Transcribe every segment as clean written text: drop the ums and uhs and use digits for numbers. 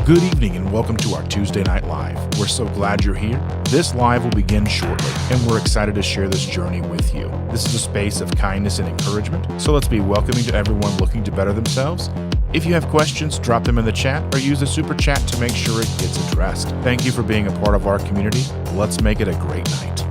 Good evening and welcome to our Tuesday Night Live. We're so glad you're here. This live will begin shortly, and we're excited to share this journey with you. This is a space of kindness and encouragement, so let's be welcoming to everyone looking to better themselves. If you have questions, drop them in the chat or use the super chat to make sure it gets addressed. Thank you for being a part of our community. Let's make it a great night.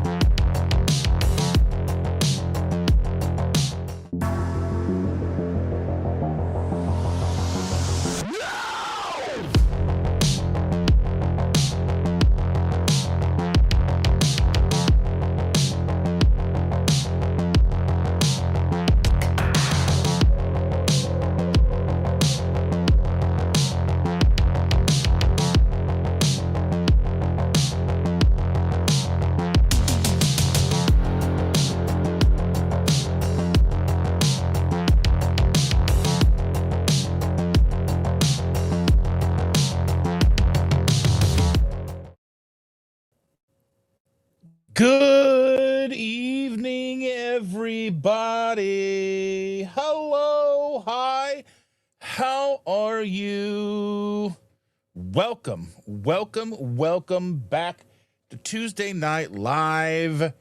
Good evening, everybody. Hello, hi, how are you? Welcome back to Tuesday Night Live.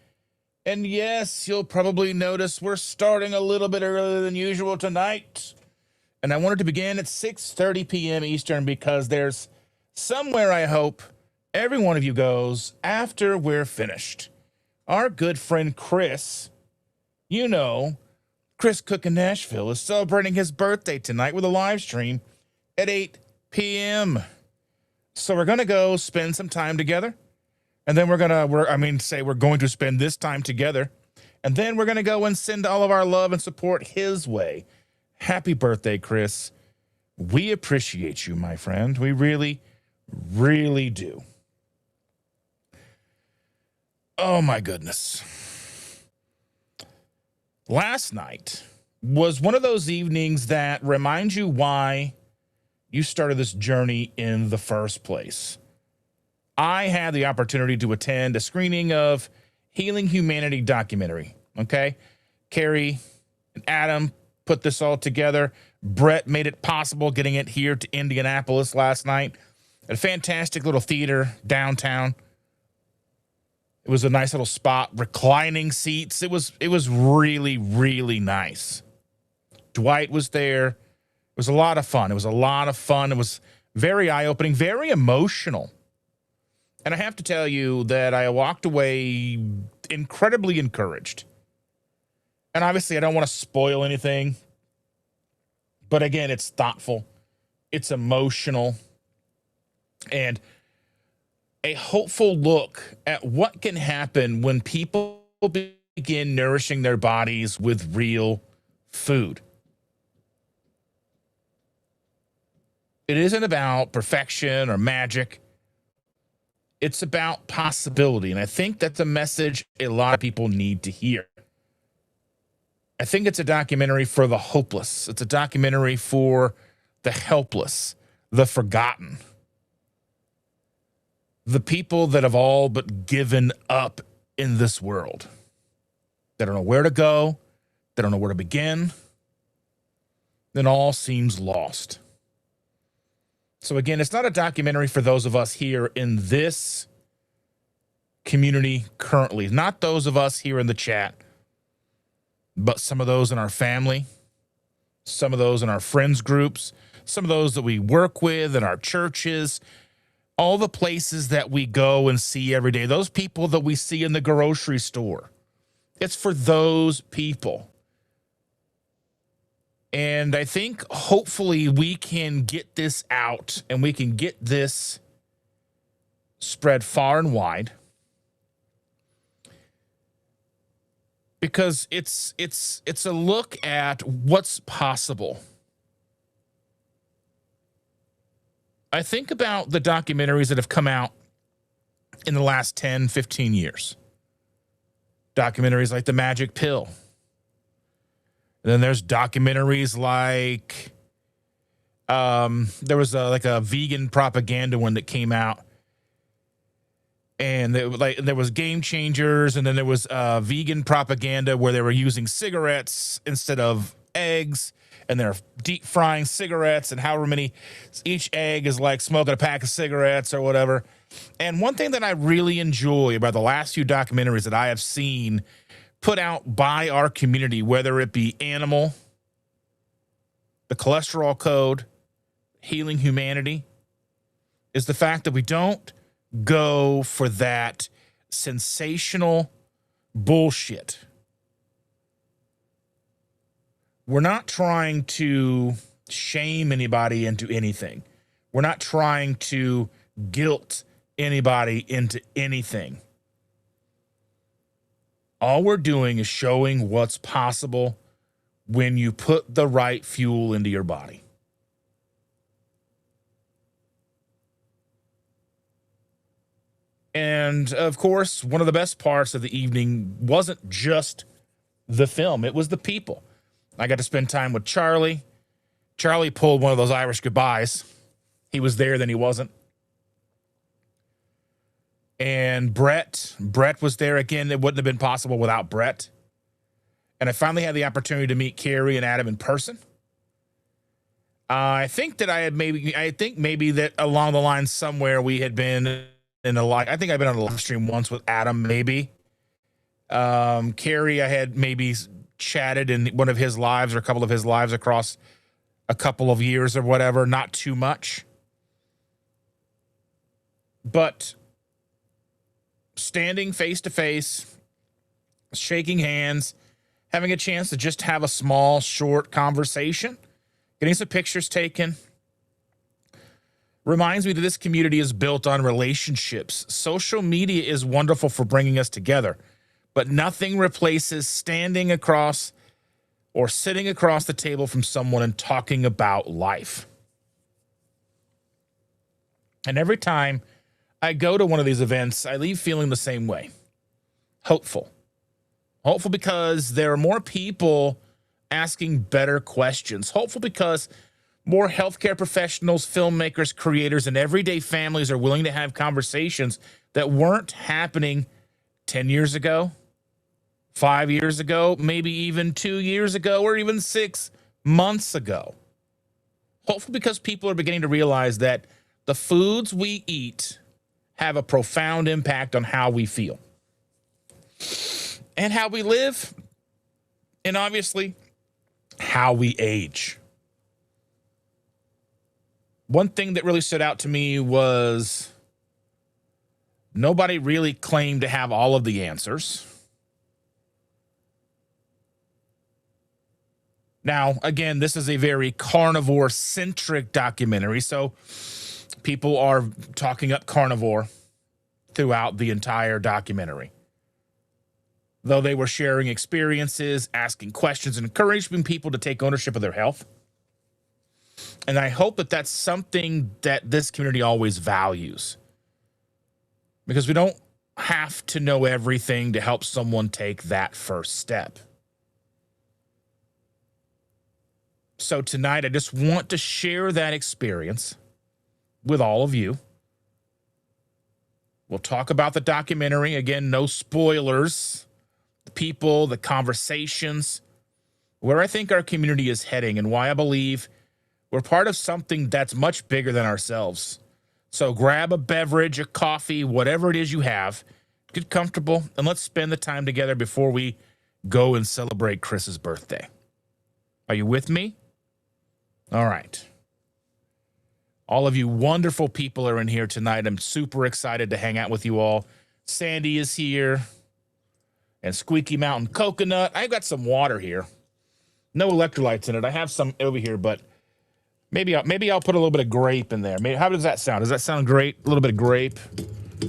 And yes, you'll probably notice we're starting a little bit earlier than usual tonight. And I wanted to begin at 6:30 p.m. Eastern because there's somewhere, I hope, every one of you goes after we're finished. Our good friend Chris, Chris Cooking Nashville, is celebrating his birthday tonight with a live stream at 8 p.m. So we're going to go spend some time together. And then we're going to spend this time together. And then we're going to go and send all of our love and support his way. Happy birthday, Chris. We appreciate you, my friend. We really, really do. Oh, my goodness. Last night was one of those evenings that reminds you why you started this journey in the first place. I had the opportunity to attend a screening of Healing Humanity documentary, okay? Kerry and Adam put this all together. Brett made it possible getting it here to Indianapolis last night at a fantastic little theater downtown. It was a nice little spot, reclining seats. It was really, really nice. Dwight was there. It was a lot of fun. It was very eye-opening, very emotional. And I have to tell you that I walked away incredibly encouraged. And obviously, I don't want to spoil anything. But again, it's thoughtful. It's emotional. And a hopeful look at what can happen when people begin nourishing their bodies with real food. It isn't about perfection or magic. It's about possibility. And I think that's a message a lot of people need to hear. I think it's a documentary for the hopeless. It's a documentary for the helpless, the forgotten. The people that have all but given up in this world. They don't know where to go. They don't know where to begin. Then all seems lost. So again, it's not a documentary for those of us here in this community currently. Not those of us here in the chat, but some of those in our family, some of those in our friends groups, some of those that we work with in our churches, all the places that we go and see every day, those people that we see in the grocery store. It's for those people. And I think hopefully we can get this out and we can get this spread far and wide. Because it's a look at what's possible. I think about the documentaries that have come out in the last 10, 15 years. Documentaries like The Magic Pill. And then there's documentaries like there was a vegan propaganda one that came out. And there was Game Changers, and then there was vegan propaganda where they were using cigarettes instead of eggs, and they're deep frying cigarettes, and however many, each egg is like smoking a pack of cigarettes or whatever. And one thing that I really enjoy about the last few documentaries that I have seen put out by our community, whether it be Animal, The Cholesterol Code, Healing Humanity, is the fact that we don't go for that sensational bullshit. We're not trying to shame anybody into anything. We're not trying to guilt anybody into anything. All we're doing is showing what's possible when you put the right fuel into your body. And, of course, one of the best parts of the evening wasn't just the film. It was the people. I got to spend time with Charlie. Charlie pulled one of those Irish goodbyes. He was there, then he wasn't. And Brett was there again. It wouldn't have been possible without Brett. And I finally had the opportunity to meet Kerry and Adam in person. I think maybe that along the line somewhere we had been in a live. I think I've been on a live stream once with Adam, maybe. Kerry, I had maybe chatted in one of his lives or a couple of his lives across a couple of years or whatever. Not too much. But standing face to face, shaking hands, having a chance to just have a small, short conversation, getting some pictures taken, reminds me that this community is built on relationships. Social media is wonderful for bringing us together, but nothing replaces standing across or sitting across the table from someone and talking about life. And every time I go to one of these events, I leave feeling the same way. Hopeful. Hopeful because there are more people asking better questions. Hopeful because more healthcare professionals, filmmakers, creators, and everyday families are willing to have conversations that weren't happening 10 years ago, 5 years ago, maybe even 2 years ago, or even 6 months ago. Hopeful because people are beginning to realize that the foods we eat have a profound impact on how we feel and how we live, and obviously how we age. One thing that really stood out to me was nobody really claimed to have all of the answers. Now, again, this is a very carnivore-centric documentary, so people are talking up carnivore throughout the entire documentary. Though they were sharing experiences, asking questions, and encouraging people to take ownership of their health. And I hope that that's something that this community always values. Because we don't have to know everything to help someone take that first step. So tonight, I just want to share that experience with all of you. We'll talk about the documentary. Again, no spoilers. The people, the conversations, where I think our community is heading and why I believe we're part of something that's much bigger than ourselves. So grab a beverage, a coffee, whatever it is you have, get comfortable, and let's spend the time together before we go and celebrate Chris's birthday. Are you with me? All right. All of you wonderful people are in here tonight. I'm super excited to hang out with you all. Sandy is here. And Squeaky Mountain Coconut. I've got some water here. No electrolytes in it. I have some over here, but maybe I'll put a little bit of grape in there. How does that sound? Does that sound great? A little bit of grape.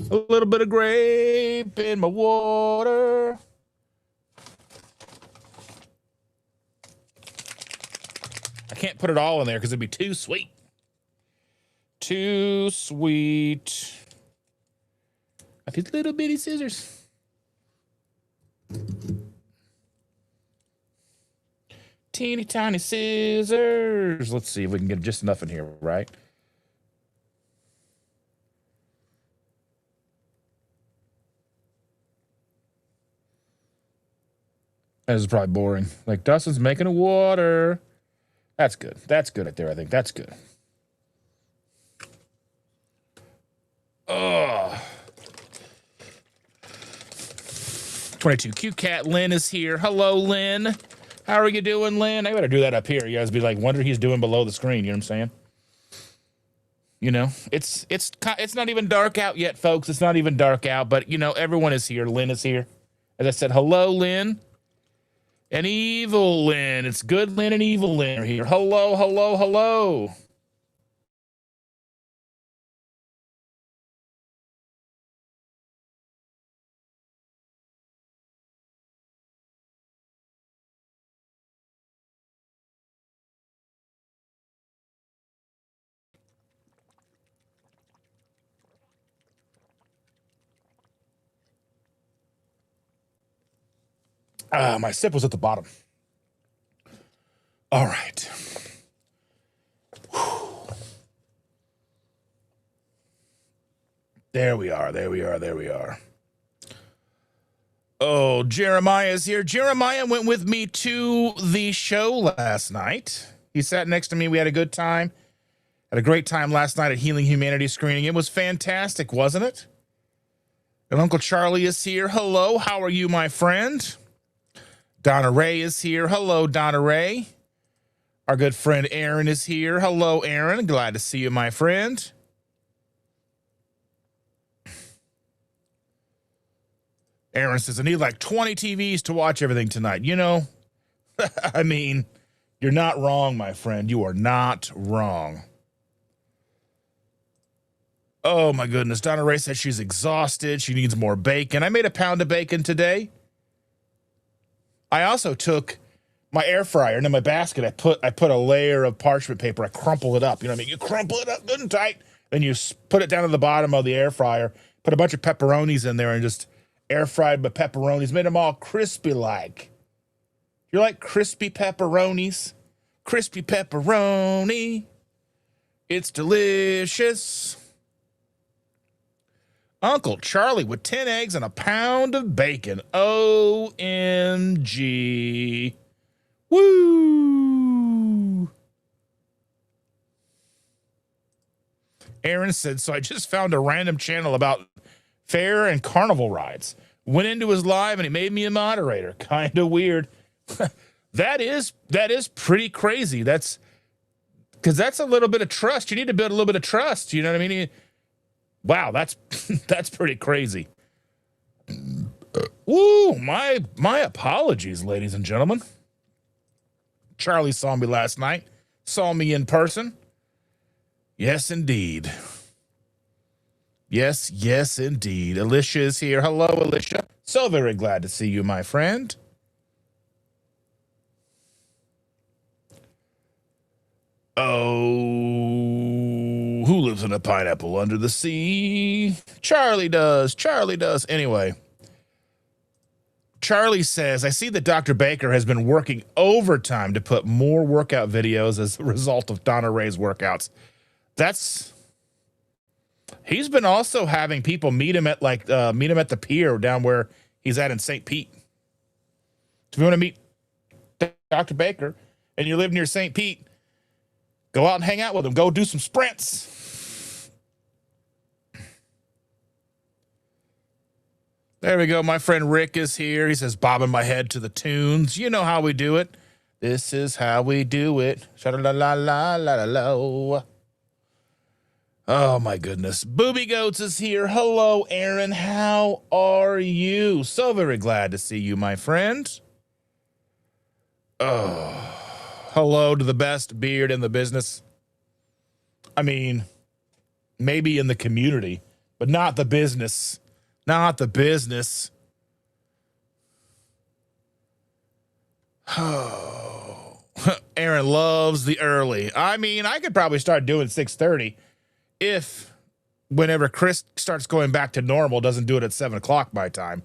A little bit of grape in my water. I can't put it all in there because it'd be too sweet. Too sweet. I have these little bitty scissors. Teeny tiny scissors. Let's see if we can get just enough in here, right? That is probably boring. Like, Dustin's making a water. That's good. That's good right there, I think. That's good. Ugh. 22 Cute Cat Lynn is here. Hello, Lynn. How are you doing, Lynn? I better do that up here. You guys be like, wonder he's doing below the screen. You know what I'm saying? You know, it's not even dark out yet, folks. It's not even dark out, but you know, everyone is here. Lynn is here. As I said, hello, Lynn. And evil Lynn. It's good Lynn and evil Lynn are here. Hello, hello, hello. My sip was at the bottom. All right. Whew. There we are. There we are. There we are. Oh, Jeremiah's here. Jeremiah went with me to the show last night. He sat next to me. We had a good time. Had a great time last night at Healing Humanity screening. It was fantastic, wasn't it? And Uncle Charlie is here. Hello. How are you, my friend? Donna Ray is here. Hello, Donna Ray. Our good friend Aaron is here. Hello, Aaron. Glad to see you, my friend. Aaron says, I need like 20 TVs to watch everything tonight. You know, I mean, you're not wrong, my friend. You are not wrong. Oh, my goodness. Donna Ray said she's exhausted. She needs more bacon. I made a pound of bacon today. I also took my air fryer and in my basket, I put a layer of parchment paper. I crumple it up. You know what I mean? You crumple it up good and tight. Then you put it down to the bottom of the air fryer, put a bunch of pepperonis in there and just air fried my pepperonis, made them all crispy like. You like crispy pepperonis? Crispy pepperoni. It's delicious. Uncle Charlie with 10 eggs and a pound of bacon. OMG. Woo. Aaron said, so I just found a random channel about fair and carnival rides. Went into his live and he made me a moderator. Kind of weird. That is pretty crazy. That's because that's a little bit of trust. You need to build a little bit of trust. You know what I mean? Wow, that's pretty crazy. Woo, my apologies, ladies and gentlemen. Charlie saw me last night. Saw me in person. Yes, indeed. Yes, yes, indeed. Alicia is here. Hello, Alicia. So very glad to see you, my friend. Oh, who lives in a pineapple under the sea? Charlie does. Charlie does. Anyway, Charlie says, I see that Dr. Baker has been working overtime to put more workout videos as a result of Donna Ray's workouts. He's been also having people meet him at the pier down where he's at in St. Pete. If you want to meet Dr. Baker and you live near St. Pete, go out and hang out with him. Go do some sprints. There we go. My friend Rick is here. He says, bobbing my head to the tunes. You know how we do it. This is how we do it. Sha-la-la-la-la-la-la. Oh, my goodness. Booby Goats is here. Hello, Aaron. How are you? So very glad to see you, my friend. Oh, hello to the best beard in the business. I mean, maybe in the community, but not the business. Not the business. Oh, Aaron loves the early. I mean, I could probably start doing 6:30 if whenever Chris starts going back to normal, doesn't do it at 7 o'clock my time.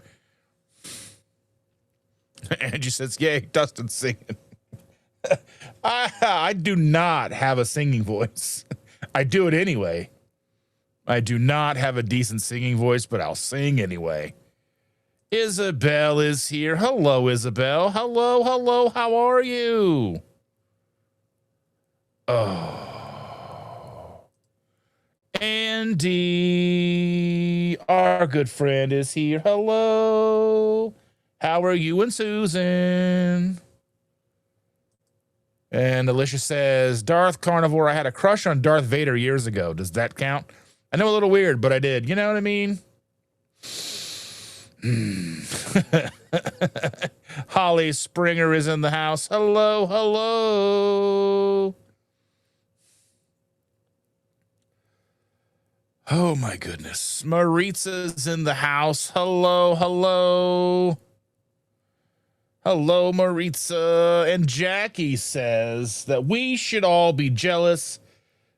Angie says, yay, Dustin's singing. I do not have a singing voice. I do it anyway. I do not have a decent singing voice, but I'll sing anyway. Isabel is here. Hello, Isabel. Hello, hello. How are you? Oh. Andy, our good friend, is here. Hello. How are you and Susan? And Alicia says, Darth Carnivore, I had a crush on Darth Vader years ago. Does that count? I know, a little weird, but I did. You know what I mean? Holly Springer is in the house. Hello, hello. Oh, my goodness. Maritza's in the house. Hello, hello. Hello, Maritza. And Jackie says that we should all be jealous.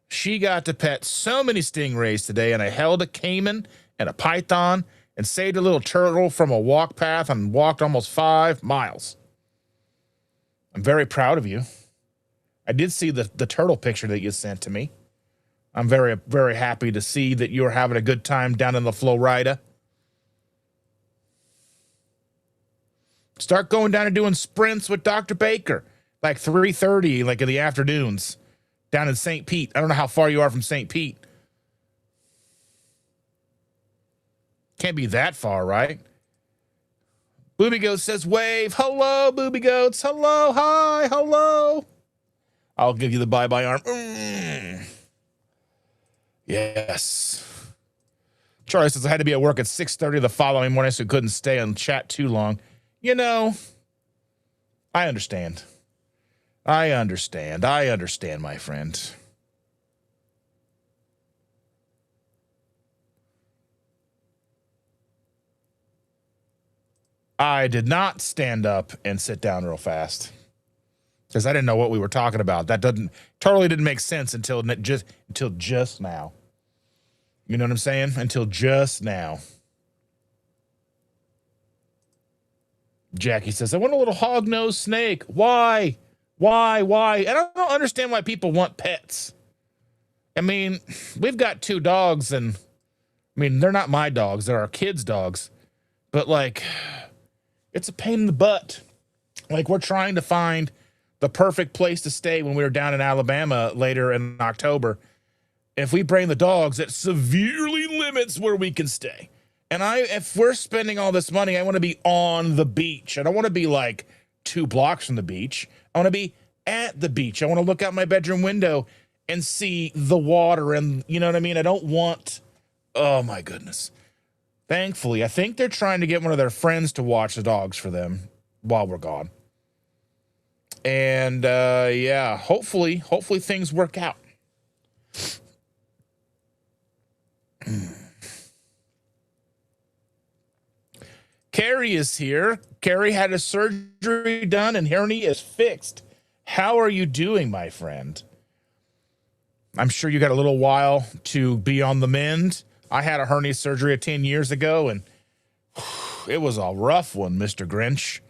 She got to pet so many stingrays today, and I held a caiman and a python and saved a little turtle from a walk path and walked almost 5 miles. I'm very proud of you. I did see the turtle picture that you sent to me. I'm very, very happy to see that you're having a good time down in the Florida. Start going down and doing sprints with Dr. Baker, like 3:30, like in the afternoons, down in St. Pete. I don't know how far you are from St. Pete. Can't be that far, right? Booby Goat says, wave. Hello, Booby Goats. Hello, hi, hello. I'll give you the bye-bye arm. Yes. Charlie says, I had to be at work at 6:30 the following morning, so couldn't stay and chat too long. You know, I understand. I understand, my friend. I did not stand up and sit down real fast because I didn't know what we were talking about. That totally didn't make sense until just now. You know what I'm saying? Until just now. Jackie says, I want a little hog-nosed snake. Why? And I don't understand why people want pets. I mean, we've got 2 dogs, and I mean, they're not my dogs. They're our kids' dogs. But, like, it's a pain in the butt. Like, we're trying to find the perfect place to stay when we were down in Alabama later in October. If we bring the dogs, it severely limits where we can stay. And if we're spending all this money, I want to be on the beach. I don't want to be like 2 blocks from the beach. I want to be at the beach. I want to look out my bedroom window and see the water. And you know what I mean? I don't want, oh my goodness. Thankfully, I think they're trying to get one of their friends to watch the dogs for them while we're gone. And yeah, hopefully things work out. Kerry is here. Kerry had a surgery done and hernia is fixed. How are you doing, my friend? I'm sure you got a little while to be on the mend. I had a hernia surgery 10 years ago, and it was a rough one, Mr. Grinch.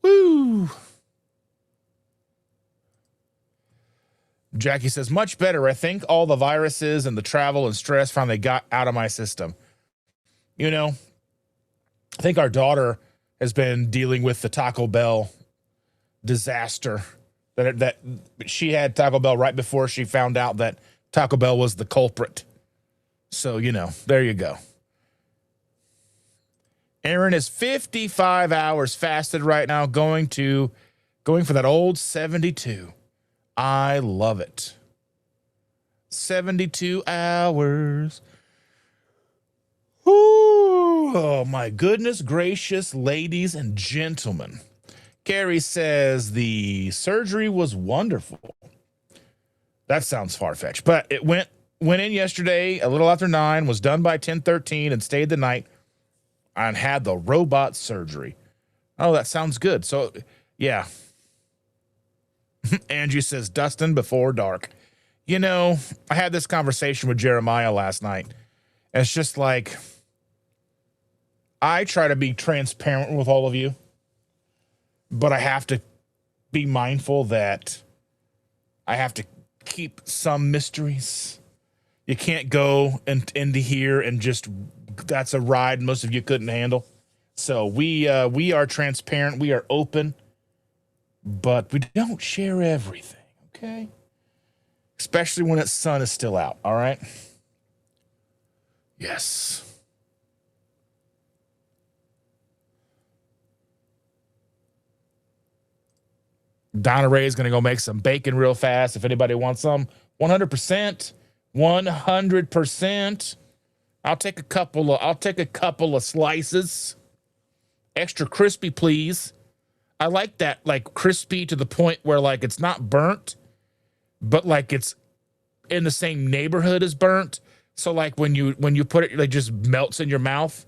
Woo! Jackie says, much better. I think all the viruses and the travel and stress finally got out of my system. You know, I think our daughter has been dealing with the Taco Bell disaster. That she had Taco Bell right before she found out that Taco Bell was the culprit. So, you know, there you go. Aaron is 55 hours fasted right now, going for that old 72. I love it. 72 hours. Ooh, oh, my goodness gracious, ladies and gentlemen. Gary says the surgery was wonderful. That sounds far-fetched, but it went in yesterday a little after 9, was done by 10:13, and stayed the night and had the robot surgery. Oh, that sounds good. So, yeah. Angie says, Dustin before dark. You know, I had this conversation with Jeremiah last night. And it's just like, I try to be transparent with all of you, but I have to be mindful that I have to keep some mysteries. You can't go into here and just, that's a ride most of you couldn't handle. So we are transparent. We are open, but we don't share everything, okay? Especially when its sun is still out, all right? Yes. Donna Ray is going to go make some bacon real fast if anybody wants some. 100%. 100%. I'll take a couple of slices. Extra crispy, please. I like that, like crispy to the point where like it's not burnt, but like it's in the same neighborhood as burnt. So like when you put it, like just melts in your mouth.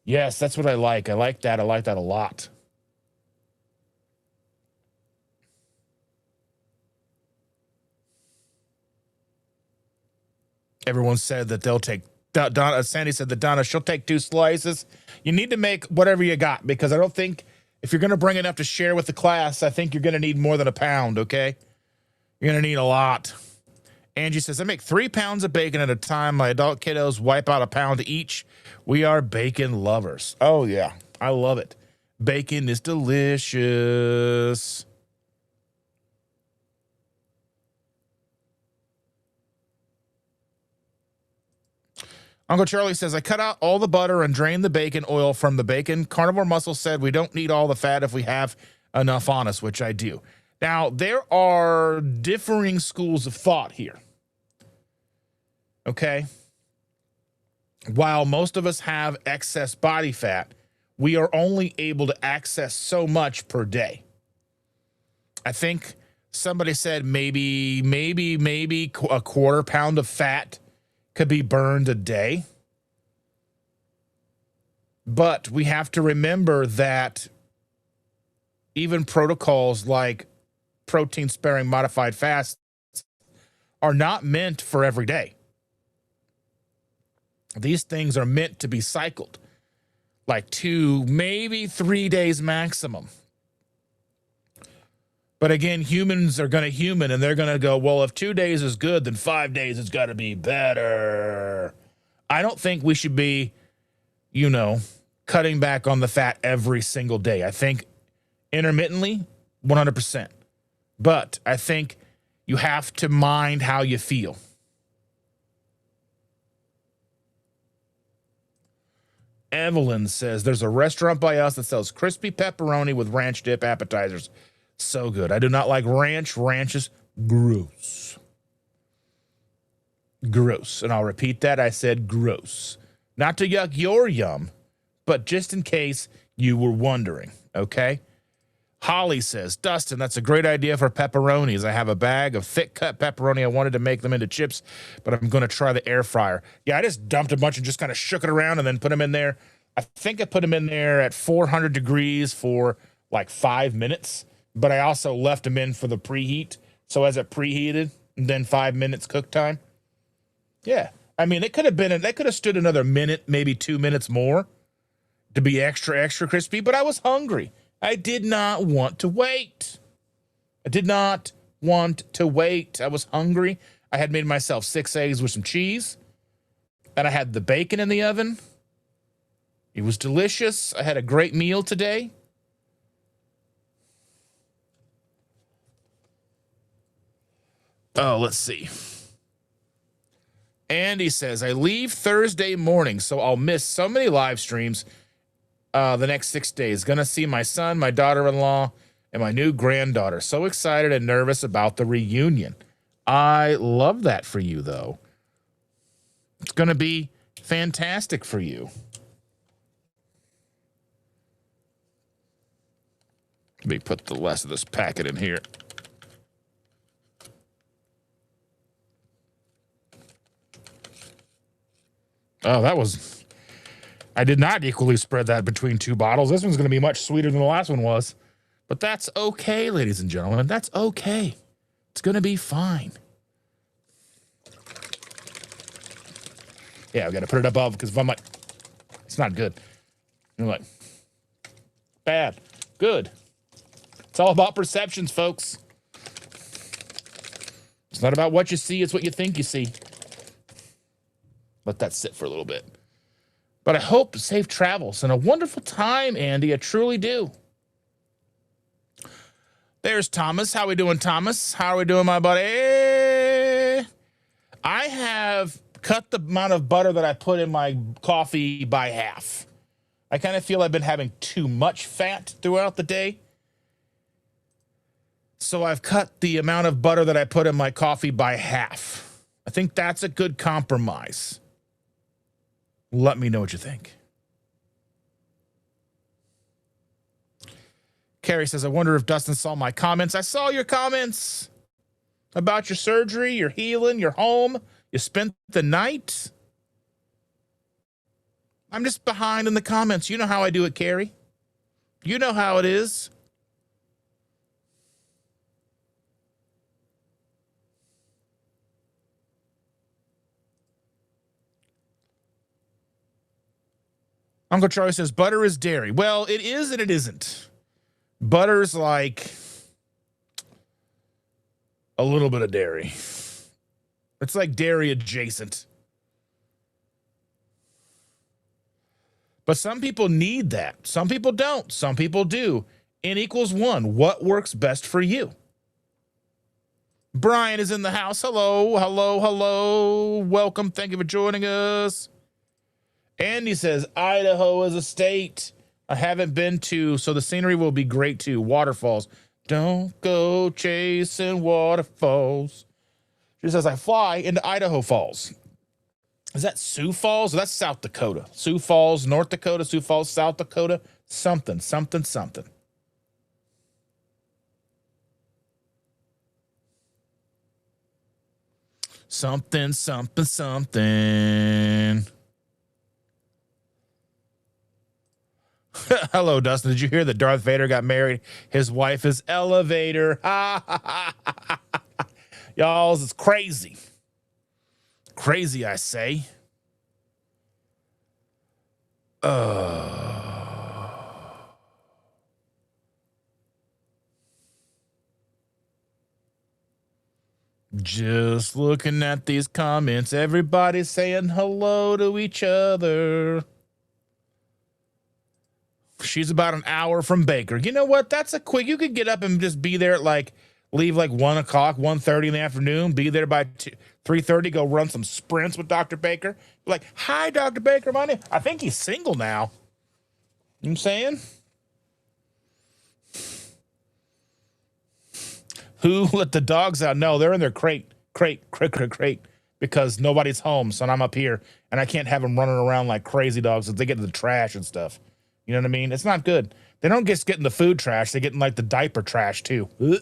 Yes, that's what I like. I like that. I like that a lot. Everyone said that they'll take. Donna, Sandy said that Donna, she'll take 2 slices. You need to make whatever you got, because I don't think if you're going to bring enough to share with the class, I think you're going to need more than a pound, okay? You're going to need a lot. Angie says, I make 3 pounds of bacon at a time. My adult kiddos wipe out a pound each. We are bacon lovers. Oh, yeah. I love it. Bacon is delicious. Uncle Charlie says, I cut out all the butter and drain the bacon oil from the bacon. Carnivore Muscle said we don't need all the fat if we have enough on us, which I do. Now, there are differing schools of thought here. Okay? While most of us have excess body fat, we are only able to access so much per day. I think somebody said maybe a quarter pound of fat could be burned a day. But we have to remember that even protocols like protein-sparing modified fasts are not meant for every day. These things are meant to be cycled, like 2, maybe 3 days maximum. But again, humans are going to human, and they're going to go, well, if 2 days is good, then 5 days has got to be better. I don't think we should be, cutting back on the fat every single day. I think intermittently, 100%. But I think you have to mind how you feel. Evelyn says, there's a restaurant by us that sells crispy pepperoni with ranch dip appetizers. So good. I do not like ranch. Ranch is gross. Gross. And I'll repeat that. I said gross. Not to yuck your yum, but just in case you were wondering, okay? Holly says, Dustin, that's a great idea for pepperonis. I have a bag of thick-cut pepperoni. I wanted to make them into chips, but I'm going to try the air fryer. Yeah, I just dumped a bunch and just kind of shook it around and then put them in there. I think I put them in there at 400 degrees for like 5 minutes. But I also left them in for the preheat. So as it preheated, and then 5 minutes cook time. Yeah. I mean, they could have stood another minute, maybe 2 minutes more to be extra, extra crispy. But I was hungry. I did not want to wait. I was hungry. I had made myself 6 eggs with some cheese. And I had the bacon in the oven. It was delicious. I had a great meal today. Oh, let's see. Andy says, I leave Thursday morning, so I'll miss so many live streams the next 6 days. Gonna see my son, my daughter-in-law, and my new granddaughter. So excited and nervous about the reunion. I love that for you, though. It's gonna be fantastic for you. Let me put the rest of this packet in here. Oh, I did not equally spread that between 2 bottles. This one's going to be much sweeter than the last one was. But that's okay, ladies and gentlemen. That's okay. It's going to be fine. Yeah, I've got to put it above because if I'm like, it's not good. You're like, bad, good. It's all about perceptions, folks. It's not about what you see, it's what you think you see. Let that sit for a little bit. But I hope safe travels and a wonderful time, Andy. I truly do. There's Thomas. How we doing, Thomas? How are we doing, my buddy? I have cut the amount of butter that I put in my coffee by half. I kind of feel I've been having too much fat throughout the day. So I've cut the amount of butter that I put in my coffee by half. I think that's a good compromise. Let me know what you think. Carrie says, I wonder if Dustin saw my comments. I saw your comments about your surgery, your healing, your home. You spent the night. I'm just behind in the comments. You know how I do it, Carrie. You know how it is. Uncle Charlie says, butter is dairy. Well, it is and it isn't. Butter's like a little bit of dairy. It's like dairy adjacent. But some people need that. Some people don't. Some people do. N equals 1. What works best for you? Brian is in the house. Hello, hello, hello. Welcome. Thank you for joining us. Andy says, Idaho is a state I haven't been to, so the scenery will be great too. Waterfalls. Don't go chasing waterfalls. She says, I fly into Idaho Falls. Is that Sioux Falls? That's South Dakota. Sioux Falls, North Dakota, Sioux Falls, South Dakota. Something, something, something. Something, something, something. Hello, Dustin. Did you hear that Darth Vader got married? His wife is Elevator. Y'all, it's crazy. Crazy, I say. Just looking at these comments, everybody's saying hello to each other. She's about an hour from Baker. You know what? That's a quick. You could get up and just be there at leave 1 o'clock, 1:30 in the afternoon, be there by 3:30, go run some sprints with Dr. Baker. Like, hi, Dr. Baker, my name. I think he's single now. You know what I'm saying? Who let the dogs out? No, they're in their crate, because nobody's home, so I'm up here, and I can't have them running around like crazy dogs if they get in the trash and stuff. You know what I mean? It's not good. They don't just get in the food trash. They get in, the diaper trash, too. Ugh.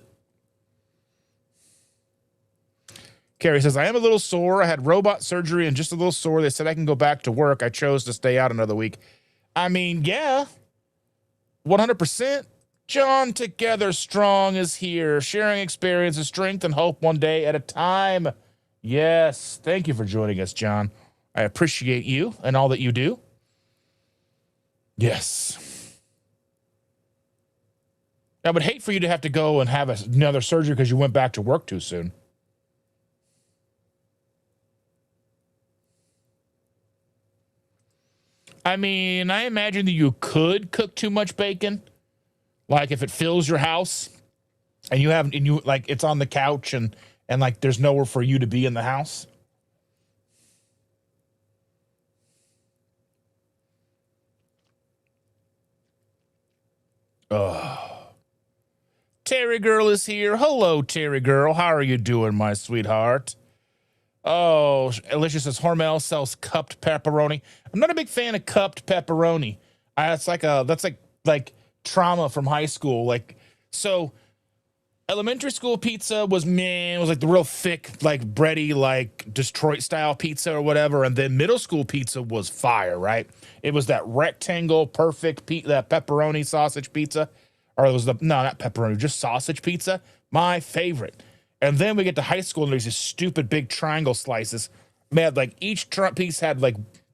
Carrie says, I am a little sore. I had robot surgery and just a little sore. They said I can go back to work. I chose to stay out another week. I mean, yeah, 100%. John Together Strong is here, sharing experiences, strength, and hope one day at a time. Yes, thank you for joining us, John. I appreciate you and all that you do. Yes. I would hate for you to have to go and have another surgery because you went back to work too soon. I mean, I imagine that you could cook too much bacon. Like if it fills your house and it's on the couch and there's nowhere for you to be in the house. Terry Girl is here. Hello, Terry Girl. How are you doing, my sweetheart? Oh, Alicia says Hormel sells cupped pepperoni. I'm not a big fan of cupped pepperoni. That's like trauma from high school. So elementary school pizza was like the real thick, bready, Detroit style pizza or whatever. And then middle school pizza was fire, right? It was that rectangle, perfect that pepperoni sausage pizza. Or it was not pepperoni, just sausage pizza. My favorite. And then we get to high school and there's these stupid big triangle slices. Man, each piece had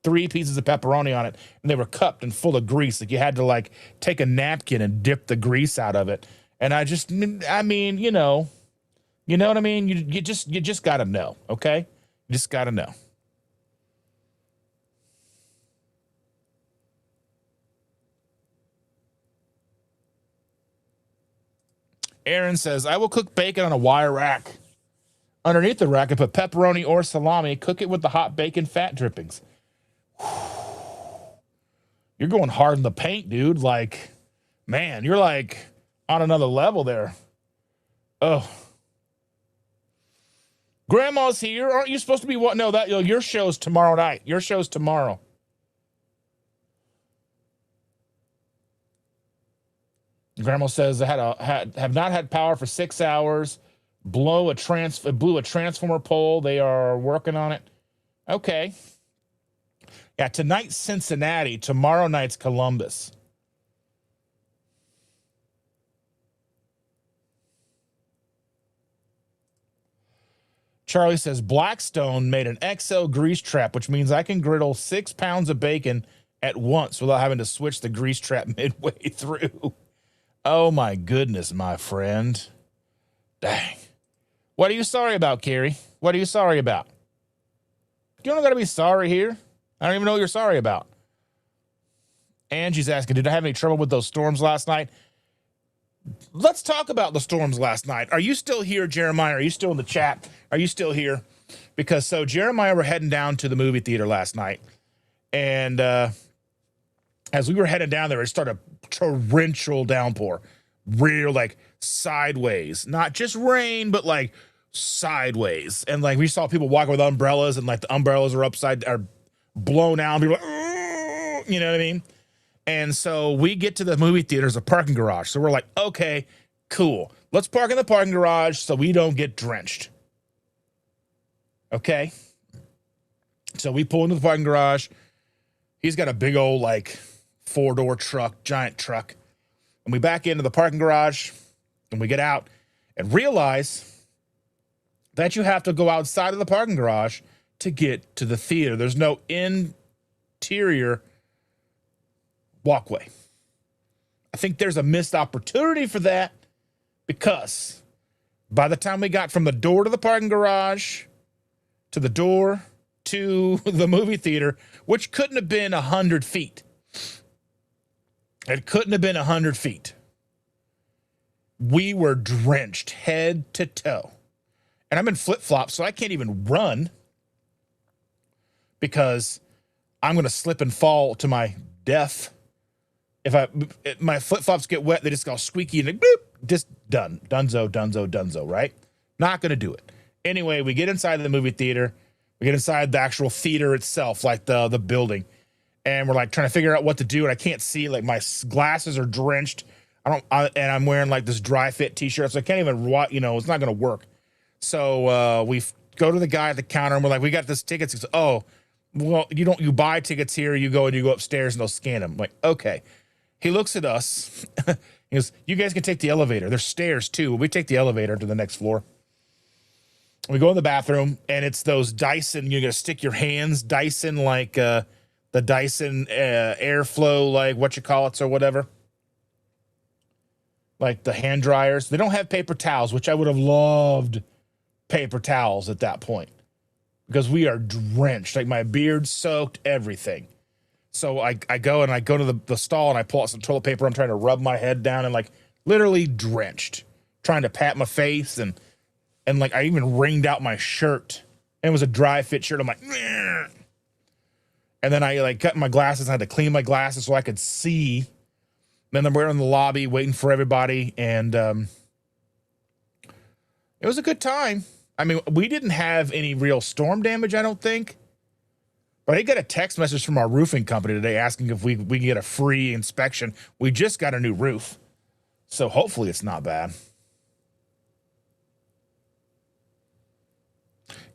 3 pieces of pepperoni on it, and they were cupped and full of grease. You had to take a napkin and dip the grease out of it. And you know what I mean? You just gotta know, okay? You just gotta know. Aaron says, I will cook bacon on a wire rack. Underneath the rack, I put pepperoni or salami. Cook it with the hot bacon fat drippings. You're going hard in the paint, dude. Like, man, you're like on another level there. Oh. Grandma's here. Aren't you supposed to be what? No, that your show's tomorrow night. Your show's tomorrow. Grandma says I have not had power for 6 hours. Blew a transformer pole. They are working on it. Okay. Yeah, tonight's Cincinnati. Tomorrow night's Columbus. Charlie says Blackstone made an XL grease trap, which means I can griddle 6 pounds of bacon at once without having to switch the grease trap midway through. Oh, my goodness, my friend. Dang. What are you sorry about, Kerry? What are you sorry about? You don't got to be sorry here. I don't even know what you're sorry about. Angie's asking, did I have any trouble with those storms last night? Let's talk about the storms last night. Are you still here, Jeremiah? Are you still in the chat? Are you still here? Because so Jeremiah were heading down to the movie theater last night. And as we were heading down there, it started a torrential downpour. Real, like, sideways. Not just rain, but, like, sideways. And, like, we saw people walking with umbrellas, and, like, the umbrellas are blown out. People are like, you know what I mean? And so we get to the movie theater's a parking garage. So we're like, okay, cool. Let's park in the parking garage so we don't get drenched. Okay. So we pull into the parking garage. He's got a big old, like, 4-door truck, giant truck. And we back into the parking garage and we get out and realize that you have to go outside of the parking garage to get to the theater. There's no interior walkway. I think there's a missed opportunity for that because by the time we got from the door to the parking garage to the door to the movie theater, which couldn't have been 100 feet. It couldn't have been 100 feet. We were drenched head to toe. And I'm in flip-flops, so I can't even run because I'm going to slip and fall to my death. If my flip-flops get wet, they just go squeaky and boop, just done. Dunzo, right? Not going to do it. Anyway, we get inside the movie theater. We get inside the actual theater itself, like the building. And we're like trying to figure out what to do. And I can't see, like my glasses are drenched. And I'm wearing like this dry fit t-shirt. So I can't even, it's not going to work. So we go to the guy at the counter and we're like, we got this tickets. He says, oh, well, you buy tickets here. You go upstairs and they'll scan them. I'm like, okay. He looks at us. He goes, you guys can take the elevator. There's stairs too. We take the elevator to the next floor. We go in the bathroom and it's those Dyson. You're going to stick your hands, Dyson, like the Dyson airflow, like what you call it or whatever. Like the hand dryers. They don't have paper towels, which I would have loved paper towels at that point because we are drenched. Like my beard soaked, everything. So I go to the stall and I pull out some toilet paper. I'm trying to rub my head down and like literally drenched, trying to pat my face and like I even wringed out my shirt. And it was a dry fit shirt. I'm like, "Meh." And then I like cut my glasses. I had to clean my glasses so I could see. Then we're in the lobby waiting for everybody. And it was a good time. I mean, we didn't have any real storm damage, I don't think. But I got a text message from our roofing company today asking if we can get a free inspection. We just got a new roof. So hopefully it's not bad.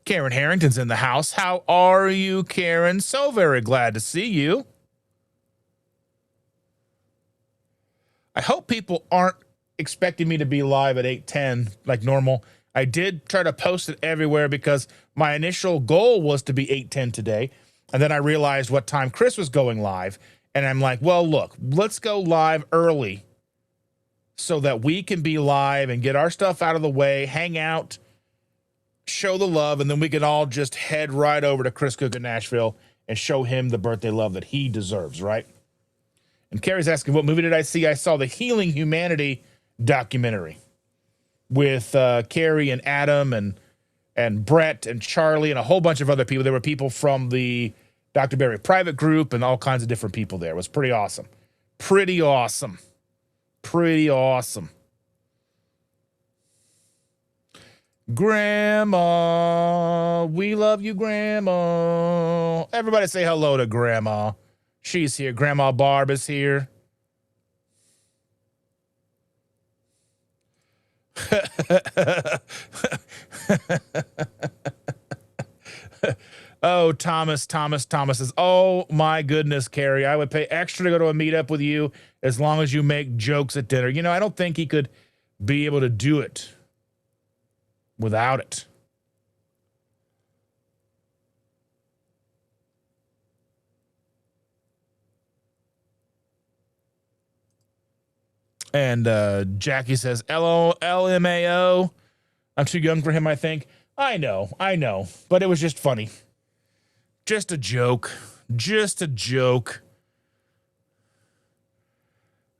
Karen Harrington's in the house. How are you, Karen? So very glad to see you. I hope people aren't expecting me to be live at 8:10 like normal. I did try to post it everywhere because my initial goal was to be 8:10 today. And then I realized what time Chris was going live. And I'm like, well, look, let's go live early so that we can be live and get our stuff out of the way, hang out, show the love, and then we can all just head right over to Chris Cooking Nashville and show him the birthday love that he deserves, right? And Carrie's asking, what movie did I see? I saw the Healing Humanity documentary. with Kerry and Adam and Brett and Charlie and a whole bunch of other people. There were people from the Dr. Berry private group and all kinds of different people there. It was pretty awesome. Pretty awesome. Pretty awesome. Grandma, we love you, Grandma. Everybody say hello to Grandma. She's here. Grandma Barb is here. Oh, Thomas says, oh my goodness, Kerry, I would pay extra to go to a meetup with you as long as you make jokes at dinner. You know, I don't think he could be able to do it without it. And Jackie says, LMAO. I'm too young for him, I think. I know. But it was just funny. Just a joke. Just a joke.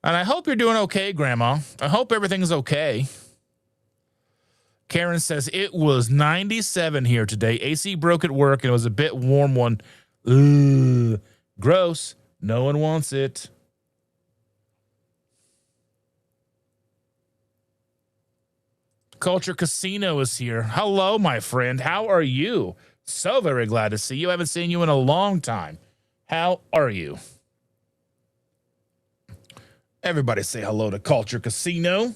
And I hope you're doing okay, Grandma. I hope everything's okay. Karen says, it was 97 here today. AC broke at work, and it was a bit warm one. Ugh. Gross. No one wants it. Culture Casino is here. Hello, my friend. How are you? So very glad to see you. I haven't seen you in a long time. How are you? Everybody say hello to Culture Casino.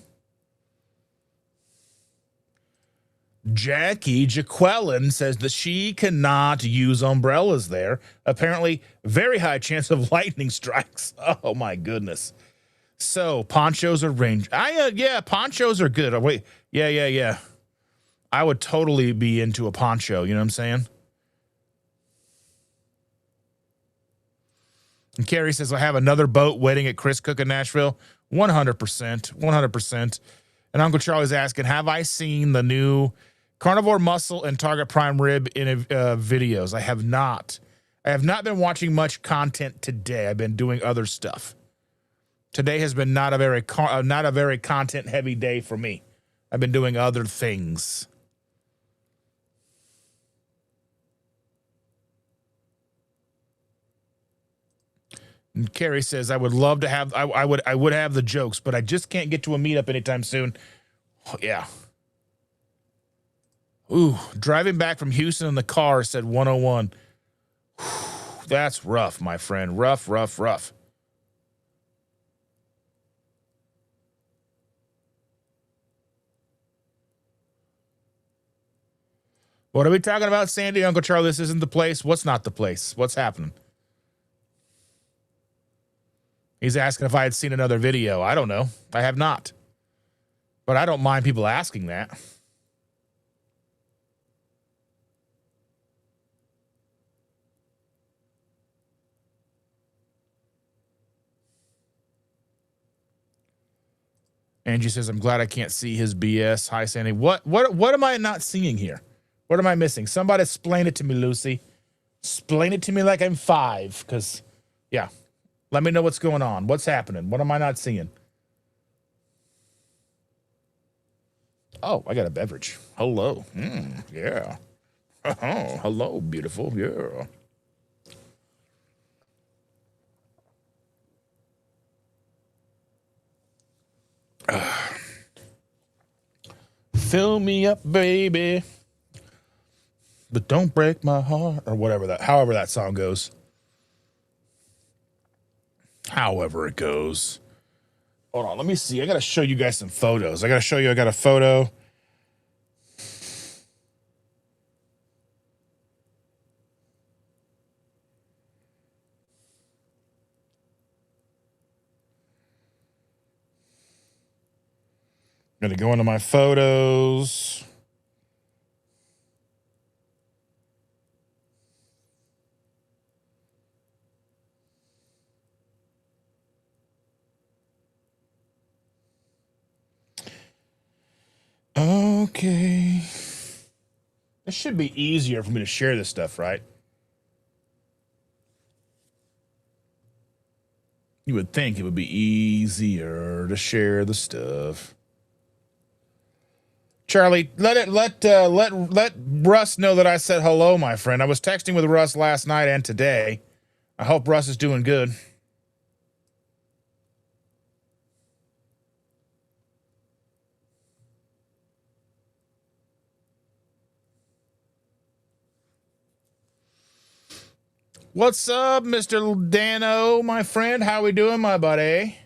Jackie Jaqueline says that she cannot use umbrellas there. Apparently, very high chance of lightning strikes. Oh, my goodness. So, ponchos are range. Yeah, ponchos are good. Oh, wait. Yeah. I would totally be into a poncho. You know what I'm saying? And Carrie says, I have another boat waiting at Chris Cooking Nashville. 100%. And Uncle Charlie's asking, have I seen the new Carnivore Muscle and Target Prime Rib in videos? I have not. I have not been watching much content today. I've been doing other stuff. Today has been not a very content heavy day for me. I've been doing other things. And Carrie says, I would love to have, I would have the jokes, but I just can't get to a meetup anytime soon. Oh, yeah. Ooh, driving back from Houston in the car, said 101. Whew, that's rough, my friend. Rough. What are we talking about, Sandy? Uncle Charlie, this isn't the place. What's not the place? What's happening? He's asking if I had seen another video. I don't know. I have not. But I don't mind people asking that. Angie says, I'm glad I can't see his BS. Hi, Sandy. What am I not seeing here? What am I missing? Somebody explain it to me, Lucy. Explain it to me like I'm 5, because, yeah. Let me know what's going on. What's happening? What am I not seeing? Oh, I got a beverage. Hello. Yeah. Oh, hello, beautiful. Yeah. Fill me up, baby. But don't break my heart. Or however that song goes. However it goes. Hold on, let me see. I got to show you guys some photos. I got a photo. I'm going to go into my photos. Okay. It should be easier for me to share this stuff, right? You would think it would be easier to share the stuff. Charlie, let Russ know that I said hello, my friend. I was texting with Russ last night and today. I hope Russ is doing good. What's up, Mr. Dano, my friend? How we doing, my buddy?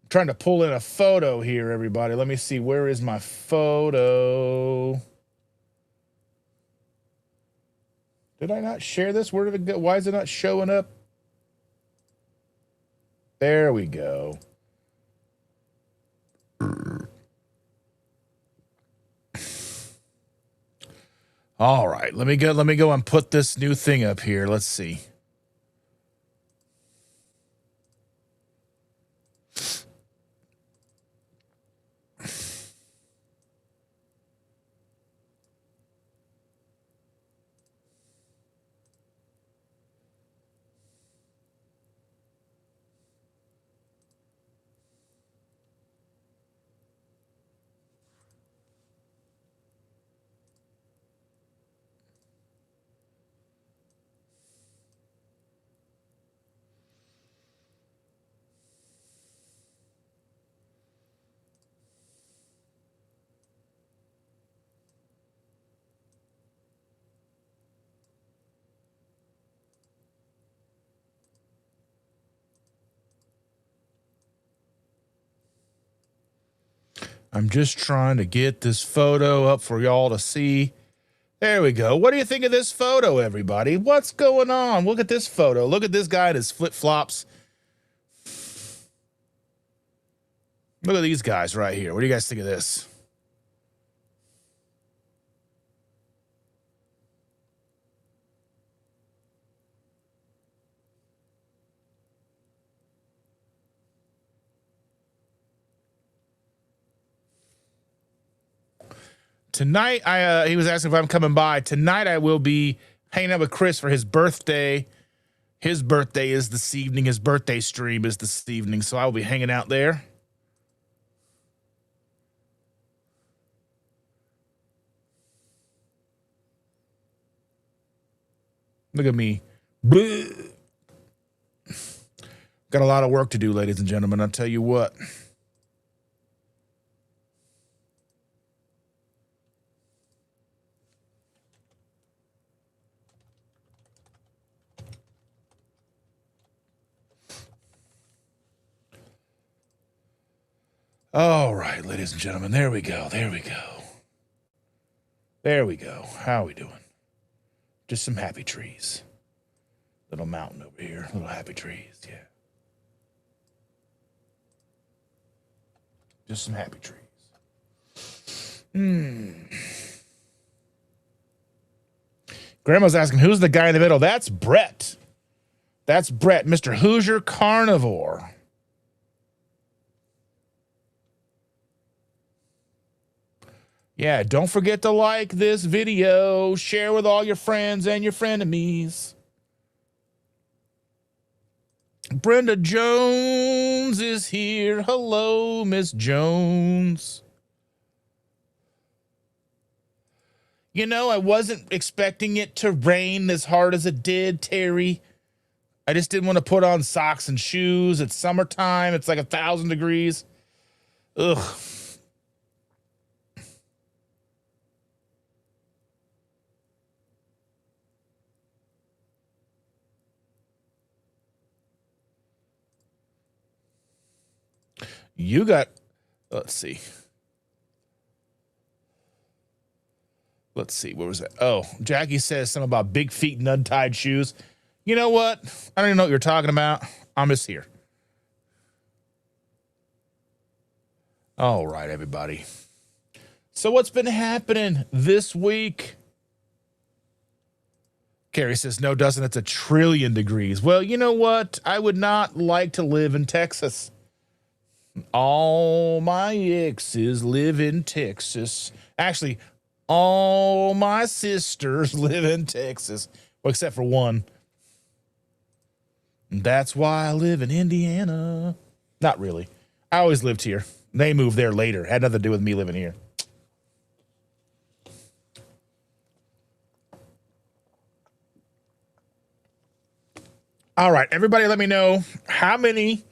I'm trying to pull in a photo here, everybody. Let me see. Where is my photo? Did I not share this? Where did it go? Why is it not showing up? There we go. All right, let me go and put this new thing up here. Let's see. I'm just trying to get this photo up for y'all to see. There we go. What do you think of this photo, everybody? What's going on? Look at this photo. Look at this guy in his flip-flops. Look at these guys right here. What do you guys think of this? Tonight, he was asking if I'm coming by. Tonight, I will be hanging out with Chris for his birthday. His birthday is this evening. His birthday stream is this evening, so I will be hanging out there. Look at me. Bleh. Got a lot of work to do, ladies and gentlemen. I'll tell you what. All right, ladies and gentlemen, there we go. There we go. There we go. How are we doing? Just some happy trees. Little mountain over here. Little happy trees, yeah. Just some happy trees. Grandma's asking, who's the guy in the middle? That's Brett. That's Brett, Mr. Hoosier Carnivore. Yeah, don't forget to like this video, share with all your friends and your frenemies. Brenda Jones is here. Hello, Miss Jones. You know, I wasn't expecting it to rain as hard as it did, Terry. I just didn't want to put on socks and shoes. It's summertime. It's like 1,000 degrees. Ugh. You got, let's see. Let's see, where was that? Oh, Jackie says something about big feet and untied shoes. You know what? I don't even know what you're talking about. I'm just here. All right, everybody. So what's been happening this week? Kerry says, no, doesn't. It's 1 trillion degrees. Well, you know what? I would not like to live in Texas. All my exes live in Texas. Actually, all my sisters live in Texas. Well, except for one. That's why I live in Indiana. Not really. I always lived here. They moved there later. Had nothing to do with me living here. All right, everybody, let me know how many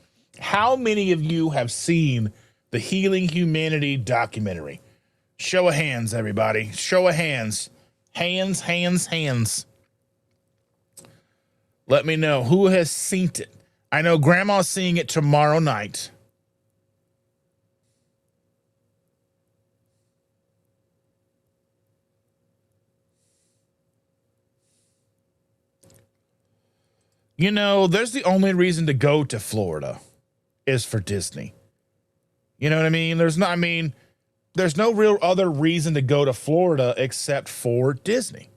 of you have seen the Healing Humanity documentary. Show of hands, everybody. Show of hands. Hands, hands, hands. Let me know who has seen it. I know Grandma's seeing it tomorrow night. You know, there's the only reason to go to Florida is for Disney. You know what I mean? There's no real other reason to go to Florida except for Disney.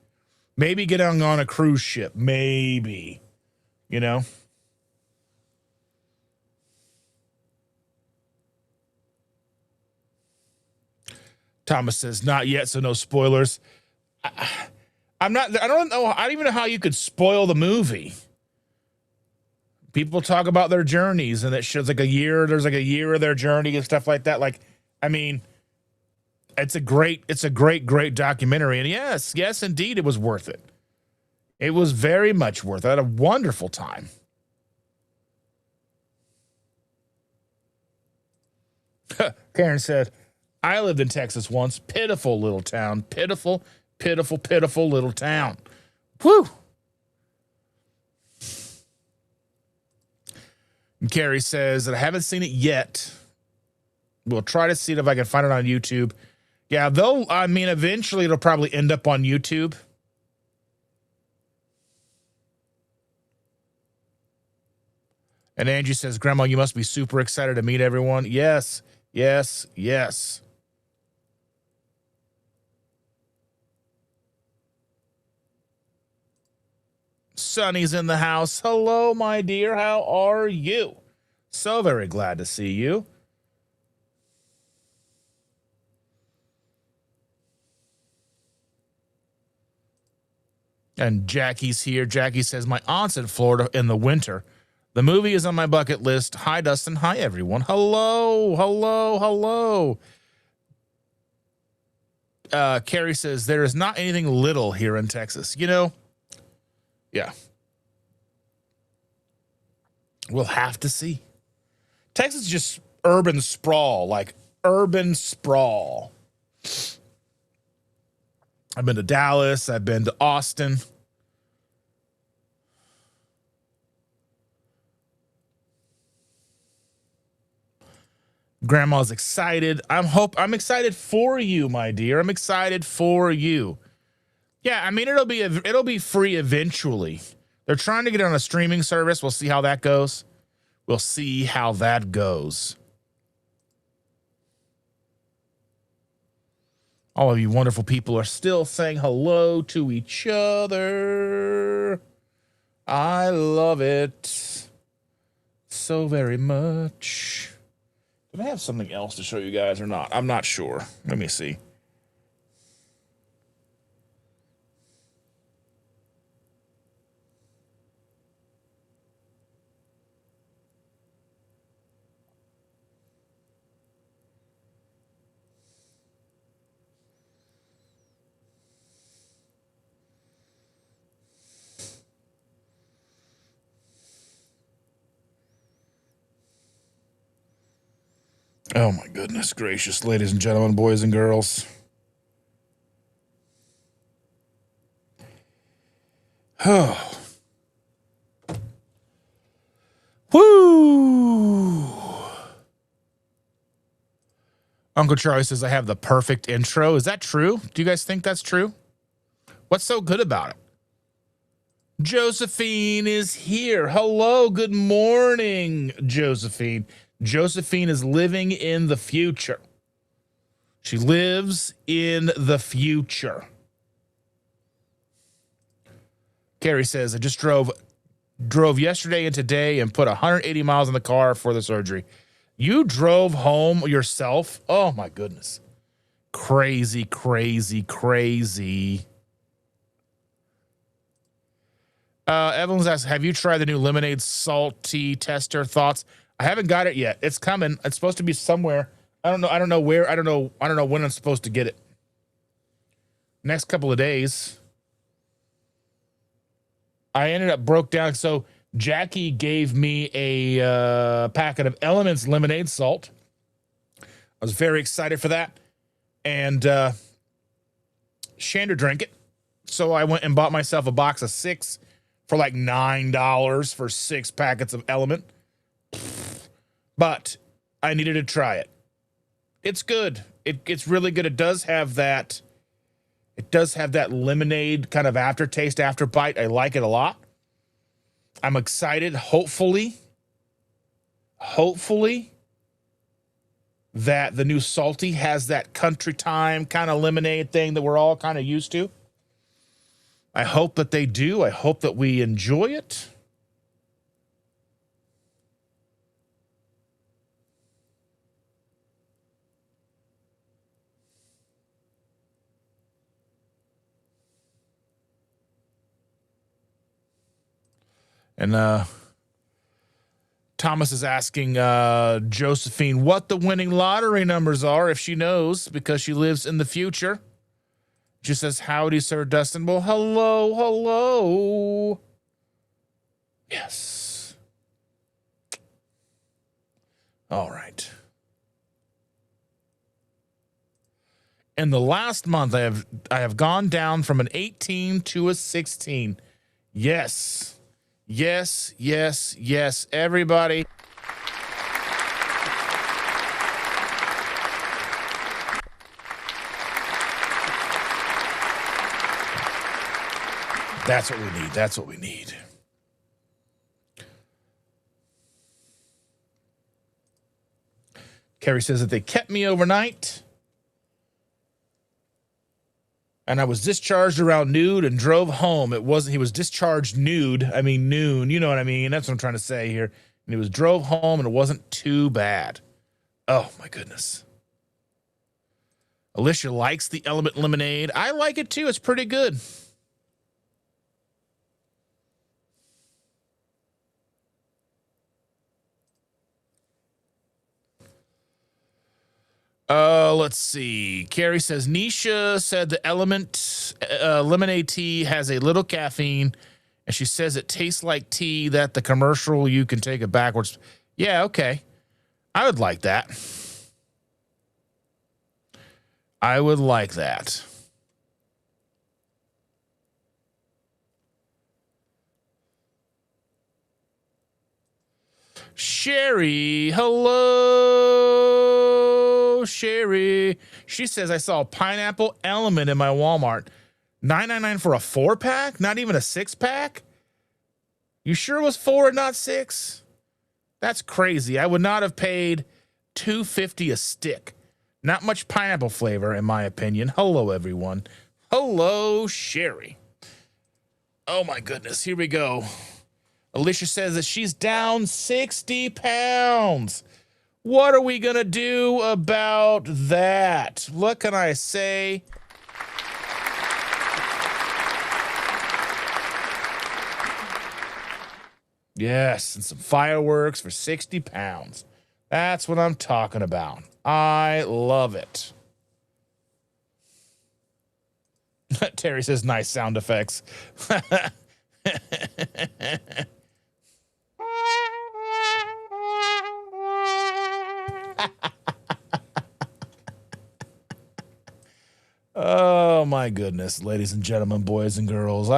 Maybe get on a cruise ship. Maybe. You know? Thomas says, not yet, so no spoilers. I don't even know how you could spoil the movie. People talk about their journeys, and it shows like a year. There's like a year of their journey and stuff like that. Like, I mean, it's a great documentary. And yes, indeed, it was worth it. It was very much worth it. I had a wonderful time. Karen said, I lived in Texas once. Pitiful little town. Pitiful, pitiful, pitiful little town. Whew. And Carrie says that I haven't seen it yet. We'll try to see if I can find it on YouTube. Yeah, eventually it'll probably end up on YouTube. And Angie says, Grandma, you must be super excited to meet everyone. Yes, yes, yes. Sonny's in the house. Hello, my dear. How are you? So very glad to see you. And Jackie's here. Jackie says, my aunt's in Florida in the winter. The movie is on my bucket list. Hi, Dustin. Hi, everyone. Hello, hello, hello. Carrie says, there is not anything little here in Texas. You know, yeah. We'll have to see. Texas is just urban sprawl, like urban sprawl. I've been to Dallas. I've been to Austin. Grandma's excited. I'm excited for you, my dear. I'm excited for you. Yeah, I mean, it'll be free eventually. They're trying to get it on a streaming service. We'll see how that goes. We'll see how that goes. All of you wonderful people are still saying hello to each other. I love it so very much. Did I have something else to show you guys or not? I'm not sure. Let me see. Oh my goodness gracious, ladies and gentlemen, boys and girls. Oh. Woo! Uncle Charlie says, I have the perfect intro. Is that true? Do you guys think that's true? What's so good about it? Josephine is here. Hello, good morning, Josephine. Josephine is living in the future. She lives in the future. Carrie says, I just drove yesterday and today and put 180 miles in the car for the surgery. You drove home yourself? Oh, my goodness. Crazy, crazy, crazy. Evelyn's asked, have you tried the new lemonade salty tester? Thoughts? I haven't got it yet. It's coming. It's supposed to be somewhere. I don't know where. I don't know when I'm supposed to get it. Next couple of days. I ended up broke down. So Jackie gave me a packet of Elements lemonade salt. I was very excited for that. And Chandra drank it. So I went and bought myself a box of 6 for like $9 for 6 packets of Element. But I needed to try it. It's good. It's really good. It does have that lemonade kind of aftertaste, after bite. I like it a lot. I'm excited. Hopefully that the new Salty has that country time kind of lemonade thing that we're all kind of used to. I hope that they do. I hope that we enjoy it. And Thomas is asking Josephine what the winning lottery numbers are, if she knows, because she lives in the future. She says, howdy, Sir Dustin. Well, hello. Yes. All right. In the last month, I have gone down from an 18 to a 16. Yes. Yes, everybody. That's what we need. Kerry says that they kept me overnight. And I was discharged around noon and drove home. He was discharged noon. You know what I mean? That's what I'm trying to say here. And he drove home and it wasn't too bad. Oh, my goodness. Alicia likes the Element lemonade. I like it too. It's pretty good. Let's see. Carrie says, Nisha said the Element lemonade tea has a little caffeine, and she says it tastes like tea that the commercial you can take it backwards. Yeah, okay. I would like that. I would like that. Sherry, hello, Sherry. She says, I saw a pineapple Element in my Walmart. $9.99 for a 4-pack? Not even a 6-pack? You sure it was 4 and not 6? That's crazy. I would not have paid $2.50 a stick. Not much pineapple flavor, in my opinion. Hello, everyone. Hello, Sherry. Oh, my goodness. Here we go. Alicia says that she's down 60 pounds. What are we going to do about that? What can I say? Yes, and some fireworks for 60 pounds. That's what I'm talking about. I love it. Terry says, nice sound effects. Oh, my goodness, ladies and gentlemen, boys and girls.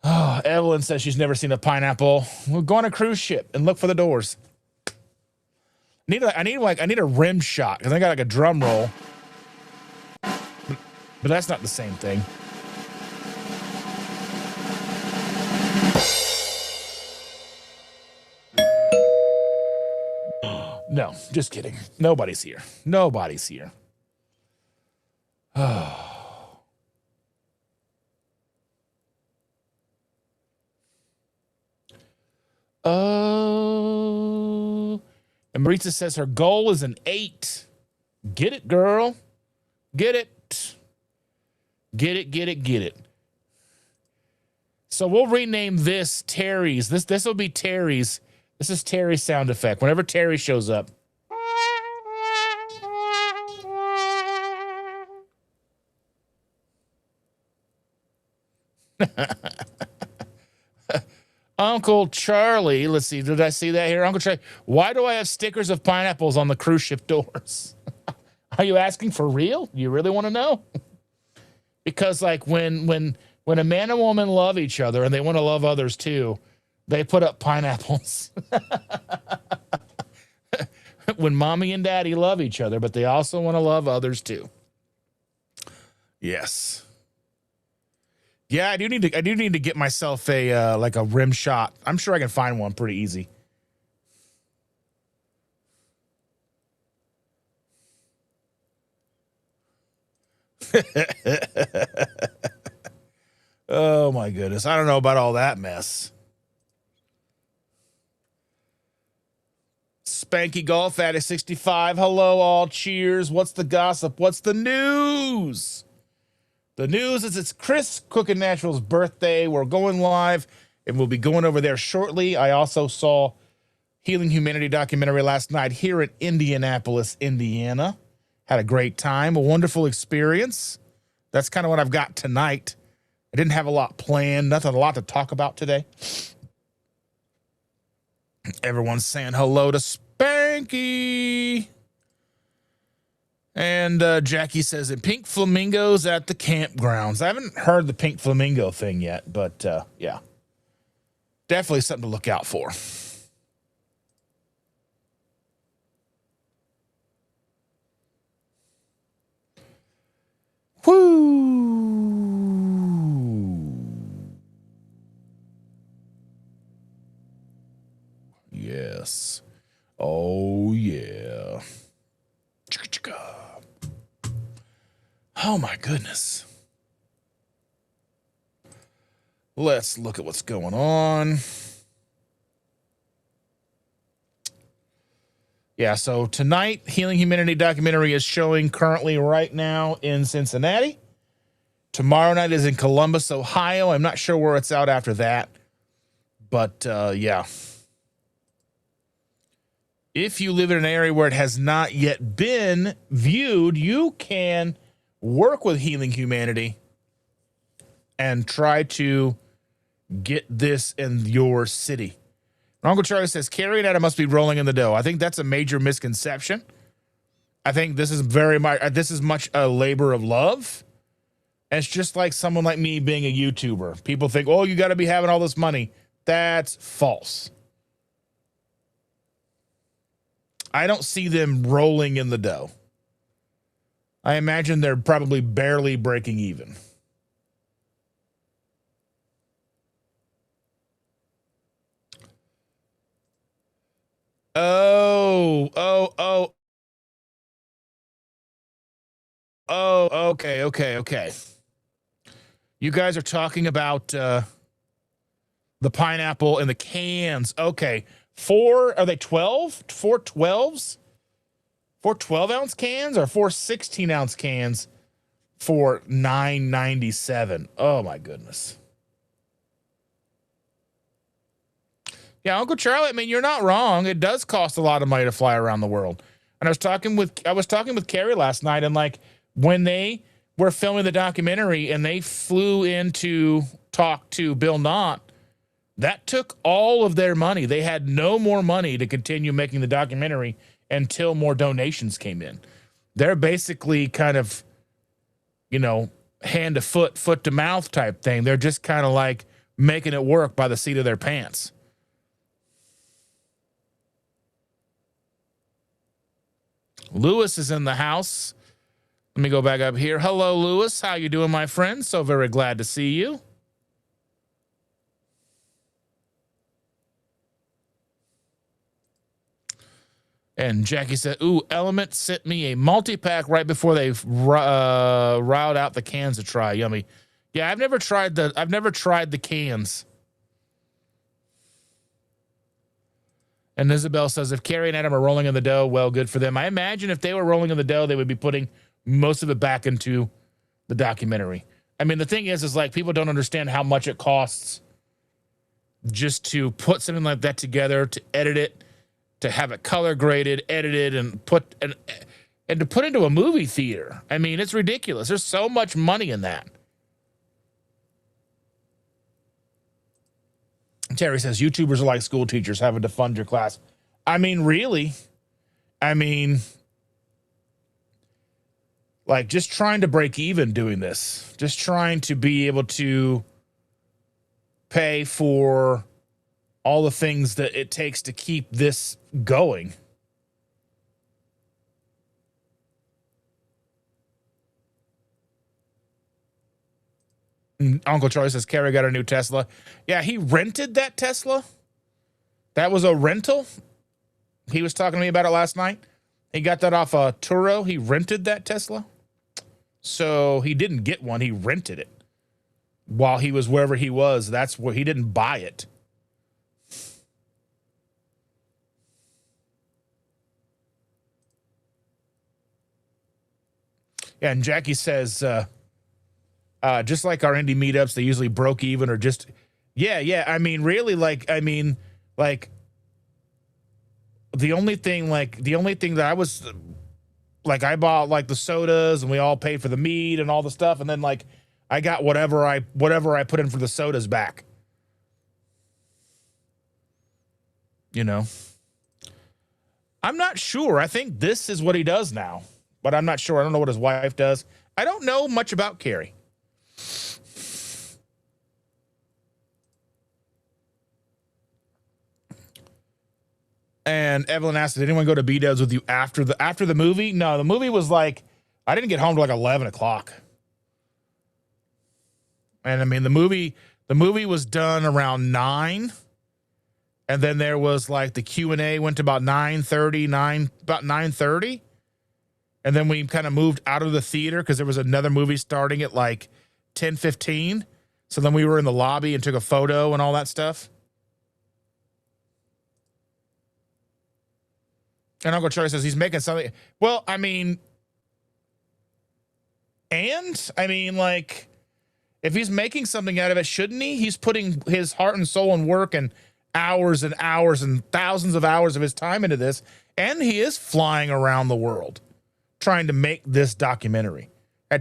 Evelyn says she's never seen a pineapple. We'll go on a cruise ship and look for the doors. I need a rim shot because I got like a drum roll. But that's not the same thing. No, just kidding. Nobody's here. Nobody's here. Oh. And Maritza says her goal is an 8. Get it, girl. Get it. Get it, get it, get it. So we'll rename this Terry's. This will be Terry's. This is Terry's sound effect. Whenever Terry shows up. Uncle Charlie, let's see, did I see that here? Uncle Charlie, why do I have stickers of pineapples on the cruise ship doors? Are you asking for real? You really want to know? Because like when a man and woman love each other and they want to love others too, they put up pineapples. When mommy and daddy love each other, but they also want to love others too. Yes. Yeah, I do need to get myself a like a rim shot. I'm sure I can find one pretty easy. Oh my goodness. I don't know about all that mess. Spanky Golf at 65. Hello all. Cheers. What's the gossip? What's the news? The news is it's Chris Cooking Nashville's birthday. We're going live and we'll be going over there shortly. I also saw Healing Humanity documentary last night here in Indianapolis, Indiana. Had a great time, a wonderful experience. That's kind of what I've got tonight. I didn't have a lot planned, a lot to talk about today. Everyone's saying hello to Spanky. And Jackie says, and pink flamingos at the campgrounds. I haven't heard the pink flamingo thing yet, but yeah. Definitely something to look out for. Woo! Yes. Oh, yeah. Oh, my goodness. Let's look at what's going on. Yeah, so tonight, Healing Humanity documentary is showing currently right now in Cincinnati. Tomorrow night is in Columbus, Ohio. I'm not sure where it's out after that. But, yeah. If you live in an area where it has not yet been viewed, you can work with Healing Humanity and try to get this in your city. Uncle Charlie says, Kerry and Adam must be rolling in the dough. I think that's a major misconception. I think this is much a labor of love. And it's just like someone like me being a YouTuber. People think, oh, you got to be having all this money. That's false. I don't see them rolling in the dough. I imagine they're probably barely breaking even. Okay. You guys are talking about the pineapple and the cans. Okay. Are they 12? 4 12s? 4 12-ounce cans or 4 16-ounce cans for $9.97? Oh, my goodness. Yeah, Uncle Charlie, I mean, you're not wrong. It does cost a lot of money to fly around the world. And I was talking with Kerry last night, and like when they were filming the documentary and they flew in to talk to Bill Knott, that took all of their money. They had no more money to continue making the documentary until more donations came in. They're basically kind of, hand to foot, foot to mouth type thing. They're just kind of like making it work by the seat of their pants. Lewis is in the house. Let me go back up here. Hello, Lewis. How you doing, my friend? So very glad to see you. And Jackie said, ooh, Element sent me a multi-pack right before they routed out the cans to try. Yummy. Yeah, I've never tried the cans. And Isabel says, if Kerry and Adam are rolling in the dough, well, good for them. I imagine if they were rolling in the dough, they would be putting most of it back into the documentary. I mean, the thing is like people don't understand how much it costs just to put something like that together, to edit it, to have it color graded, edited, and to put into a movie theater. I mean, it's ridiculous. There's so much money in that. Terry says YouTubers are like school teachers having to fund your class. I mean, really? I mean, like just trying to break even doing this, just trying to be able to pay for all the things that it takes to keep this going. Uncle Charlie says, Kerry got a new Tesla. Yeah, he rented that Tesla. That was a rental. He was talking to me about it last night. He got that off a Turo. He rented that Tesla. So he didn't get one. He rented it while he was wherever he was. That's where he didn't buy it. Yeah, and Jackie says, just like our indie meetups, they usually broke even or just, yeah. I mean, really, like, the only thing that I was, like, I bought like the sodas and we all paid for the meat and all the stuff. And then like, I got whatever I put in for the sodas back. You know, I'm not sure. I think this is what he does now, but I'm not sure. I don't know what his wife does. I don't know much about Kerry. And Evelyn asked, did anyone go to B-Dubs with you after the movie? No, the movie was like, I didn't get home till like 11 o'clock. And I mean, the movie was done around 9. And then there was like the Q&A went to about 9:30. And then we kind of moved out of the theater because there was another movie starting at like 10:15. So then we were in the lobby and took a photo and all that stuff. And Uncle Charlie says he's making something. Well, I mean, like, if he's making something out of it, shouldn't he? He's putting his heart and soul and work and hours and thousands of hours of his time into this. And he is flying around the world trying to make this documentary. I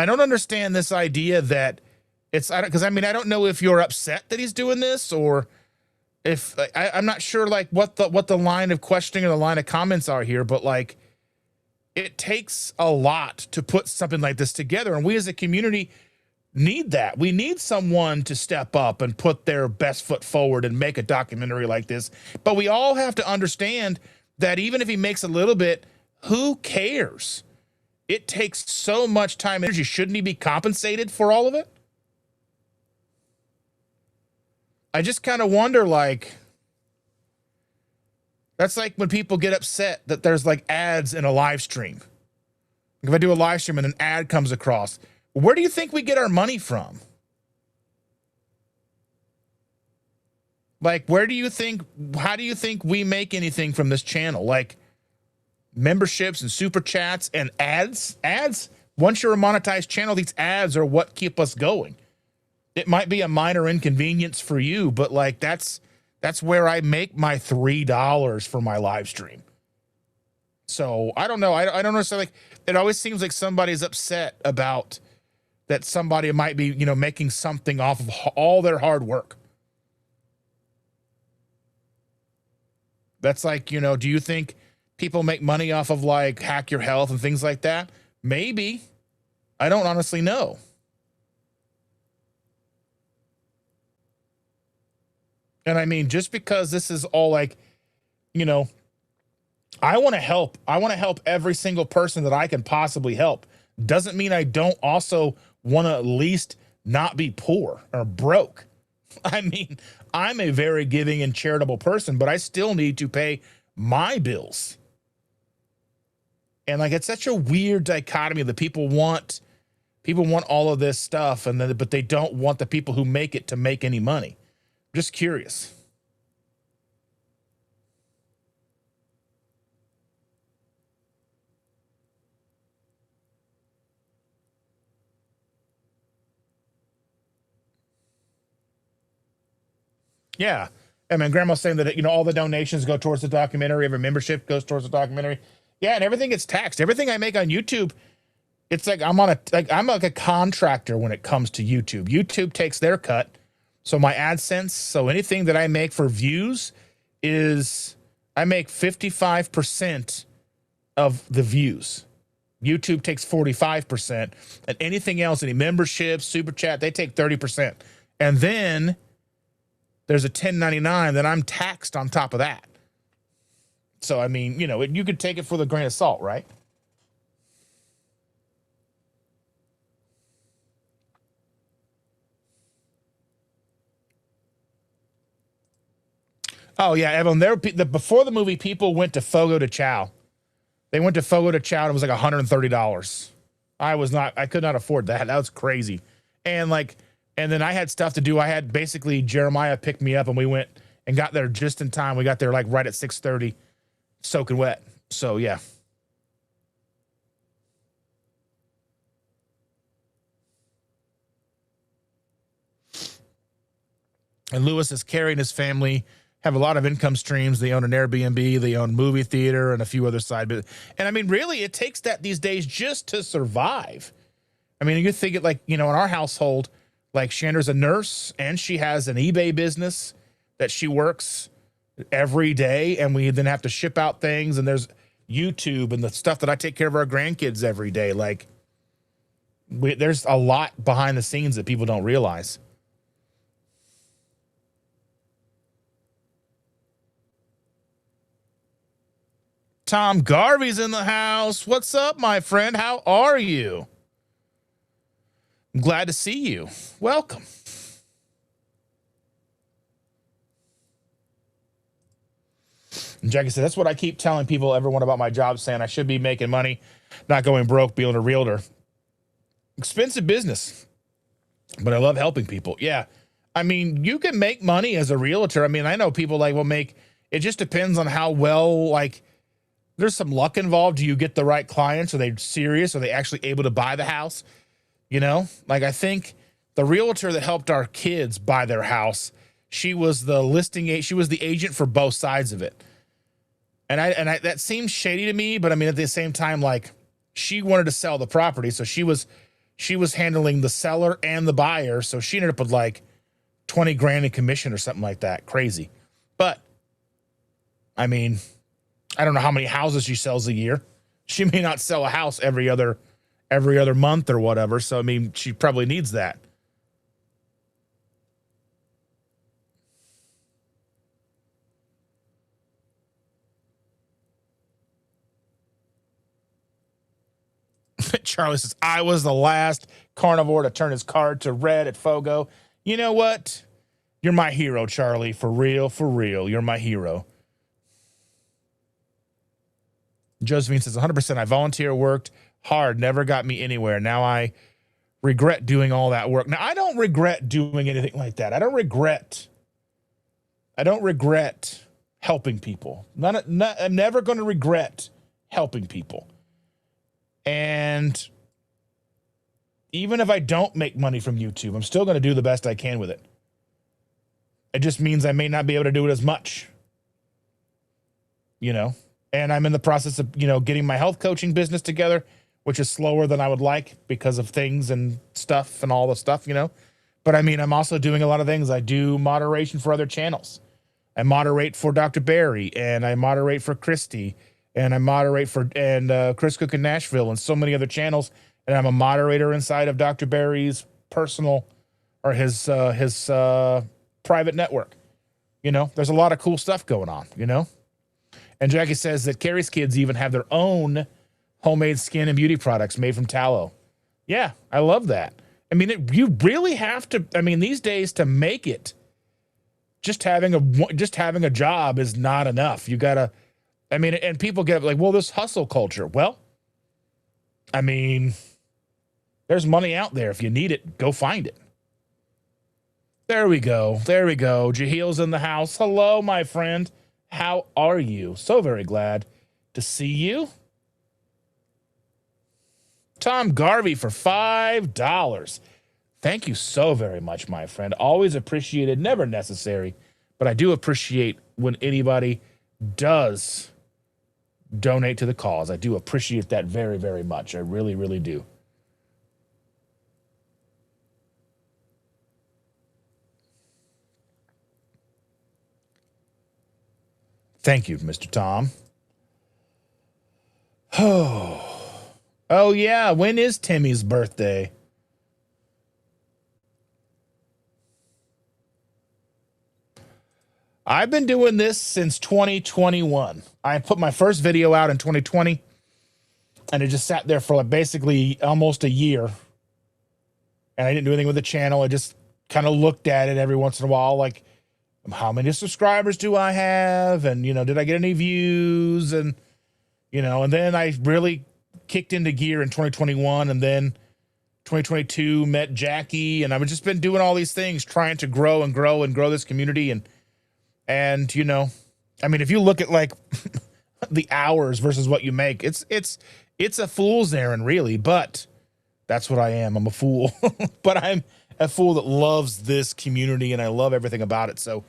don't understand this idea that because I don't know if you're upset that he's doing this or if I'm not sure like what the line of questioning or the line of comments are here, but like it takes a lot to put something like this together. And we as a community need that. We need someone to step up and put their best foot forward and make a documentary like this. But we all have to understand that even if he makes a little bit, who cares? It takes so much time and energy. Shouldn't he be compensated for all of it? I just kind of wonder, like, that's like when people get upset that there's like ads in a live stream. If I do a live stream and an ad comes across, where do you think we get our money from? Like, how do you think we make anything from this channel? Like memberships and super chats and ads? Once you're a monetized channel, these ads are what keep us going. It might be a minor inconvenience for you, but like that's where I make my $3 for my live stream. So I don't know. I don't know. So like, it always seems like somebody's upset about that somebody might be, making something off of all their hard work. That's like, do you think people make money off of like Hack Your Health and things like that? Maybe. I don't honestly know. And I mean, just because this is all like, I want to help. I want to help every single person that I can possibly help. Doesn't mean I don't also want to at least not be poor or broke. I mean, I'm a very giving and charitable person, but I still need to pay my bills. And like, it's such a weird dichotomy that people want all of this stuff, but they don't want the people who make it to make any money. Just curious. Yeah. I mean, Grandma's saying that, all the donations go towards the documentary. Every membership goes towards the documentary. Yeah. And everything gets taxed. Everything I make on YouTube, it's like I'm like a contractor when it comes to YouTube. YouTube takes their cut. So my AdSense, so anything that I make for views is I make 55% of the views. YouTube takes 45%, and anything else, any memberships, super chat, they take 30%. And then there's a 1099 that I'm taxed on top of that. So, I mean, you know, you could take it for a grain of salt, right? Oh, yeah, Evan, before the movie, people went to Fogo de Chao. They went to Fogo de Chao, and it was like $130. I could not afford that. That was crazy. And then I had stuff to do. I had basically Jeremiah pick me up, and we went and got there just in time. We got there like right at 6:30, soaking wet. So, yeah. And Lewis says Kerry and his family have a lot of income streams. They own an Airbnb, they own movie theater, and a few other side businesses. And I mean, really, it takes that these days just to survive. I mean, you think it like, you know, in our household, like Chandra's a nurse and she has an eBay business that she works every day. And we then have to ship out things. And there's YouTube and the stuff that I take care of our grandkids every day. Like, there's a lot behind the scenes that people don't realize. Tom Garvey's in the house. What's up, my friend? How are you? I'm glad to see you. Welcome. And Jackie said, that's what I keep telling people, everyone about my job, saying I should be making money, not going broke, being a realtor. Expensive business, but I love helping people. Yeah. I mean, you can make money as a realtor. I mean, I know people like will make, it just depends on how well, like, there's some luck involved. Do you get the right clients? Are they serious? Are they actually able to buy the house? You know, like I think the realtor that helped our kids buy their house, she was the she was the agent for both sides of it. And I that seems shady to me, but I mean, at the same time, like she wanted to sell the property. So she was handling the seller and the buyer. So she ended up with like 20 grand in commission or something like that. Crazy. But I mean, I don't know how many houses she sells a year. She may not sell a house every other month or whatever. So, I mean, she probably needs that. Charlie says, I was the last carnivore to turn his card to red at Fogo. You know what? You're my hero, Charlie. For real, for real. You're my hero. Josephine says, 100%. I volunteer, worked hard, never got me anywhere. Now I regret doing all that work. Now, I don't regret doing anything like that. I don't regret helping people. I'm never going to regret helping people. And even if I don't make money from YouTube, I'm still going to do the best I can with it. It just means I may not be able to do it as much. You know? And I'm in the process of, you know, getting my health coaching business together, which is slower than I would like because of things and stuff and all the stuff, you know. But I mean, I'm also doing a lot of things. I do moderation for other channels. I moderate for Dr. Barry, and I moderate for Christy, and I moderate for Chris Cooking Nashville and so many other channels. And I'm a moderator inside of Dr. Barry's personal or his private network. You know, there's a lot of cool stuff going on, you know. And Jackie says that Kerry's kids even have their own homemade skin and beauty products made from tallow. Yeah, I love that. I mean, you really have to. I mean, these days to make it, just having a job is not enough. You gotta. I mean, and people get like, well, this hustle culture. Well, I mean, there's money out there. If you need it, go find it. There we go. There we go. Jahil's in the house. Hello, my friend. How are you? So very glad to see you. Tom Garvey for $5. Thank you so very much, my friend. Always appreciated, never necessary, but I do appreciate when anybody does donate to the cause. I do appreciate that very, very much. I really, really do. Thank you, Mr. Tom. Oh, yeah. When is Timmy's birthday? I've been doing this since 2021. I put my first video out in 2020, and it just sat there for like basically almost a year. And I didn't do anything with the channel. I just kind of looked at it every once in a while, like, how many subscribers do I have? And, you know, did I get any views? And, you know, and then I really kicked into gear in 2021, and then 2022 met Jackie, and I've just been doing all these things, trying to grow and grow and grow this community. And, you know, I mean, if you look at like the hours versus what you make, it's a fool's errand, really, but that's what I am. I'm a fool, but I'm a fool that loves this community, and I love everything about it. So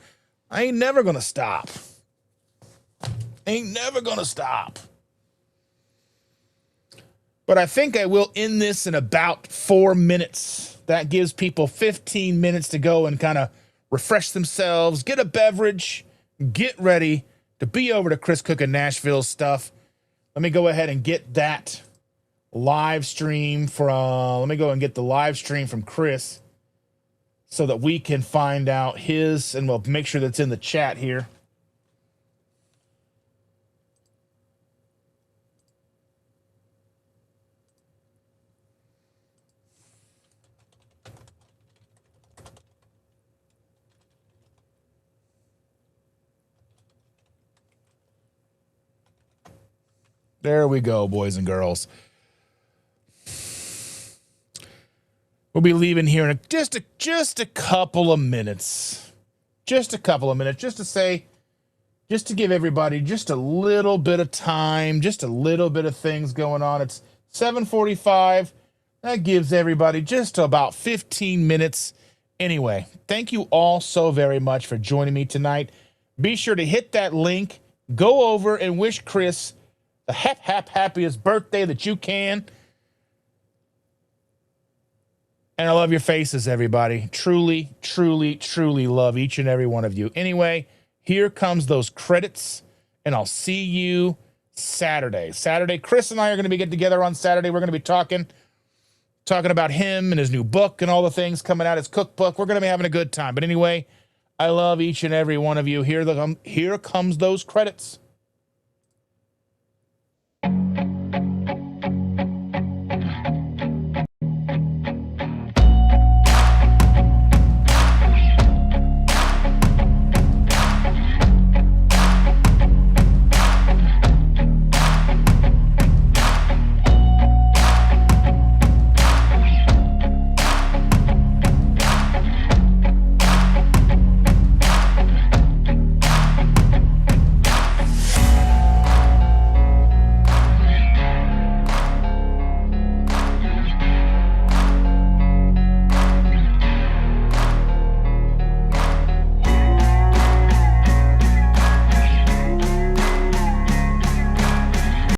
I ain't never going to stop. Ain't never going to stop. But I think I will end this in about 4 minutes. That gives people 15 minutes to go and kind of refresh themselves, get a beverage, get ready to be over to Chris Cooking Nashville stuff. Let me go ahead and get that live stream from, let me go and get the live stream from Chris so that we can find out his, and we'll make sure that's in the chat here. There we go, boys and girls. We'll be leaving here in just a couple of minutes. Just a couple of minutes, just to say, just to give everybody just a little bit of time, just a little bit of things going on. It's 7:45. That gives everybody just about 15 minutes. Anyway, thank you all so very much for joining me tonight. Be sure to hit that link. Go over and wish Chris the happiest birthday that you can. And I love your faces, everybody. Truly, truly, truly love each and every one of you. Anyway, here comes those credits, and I'll see you Saturday. Chris and I are going to be getting together on Saturday. We're going to be talking about him and his new book and all the things coming out, his cookbook. We're going to be having a good time. But anyway, I love each and every one of you. Here comes those credits.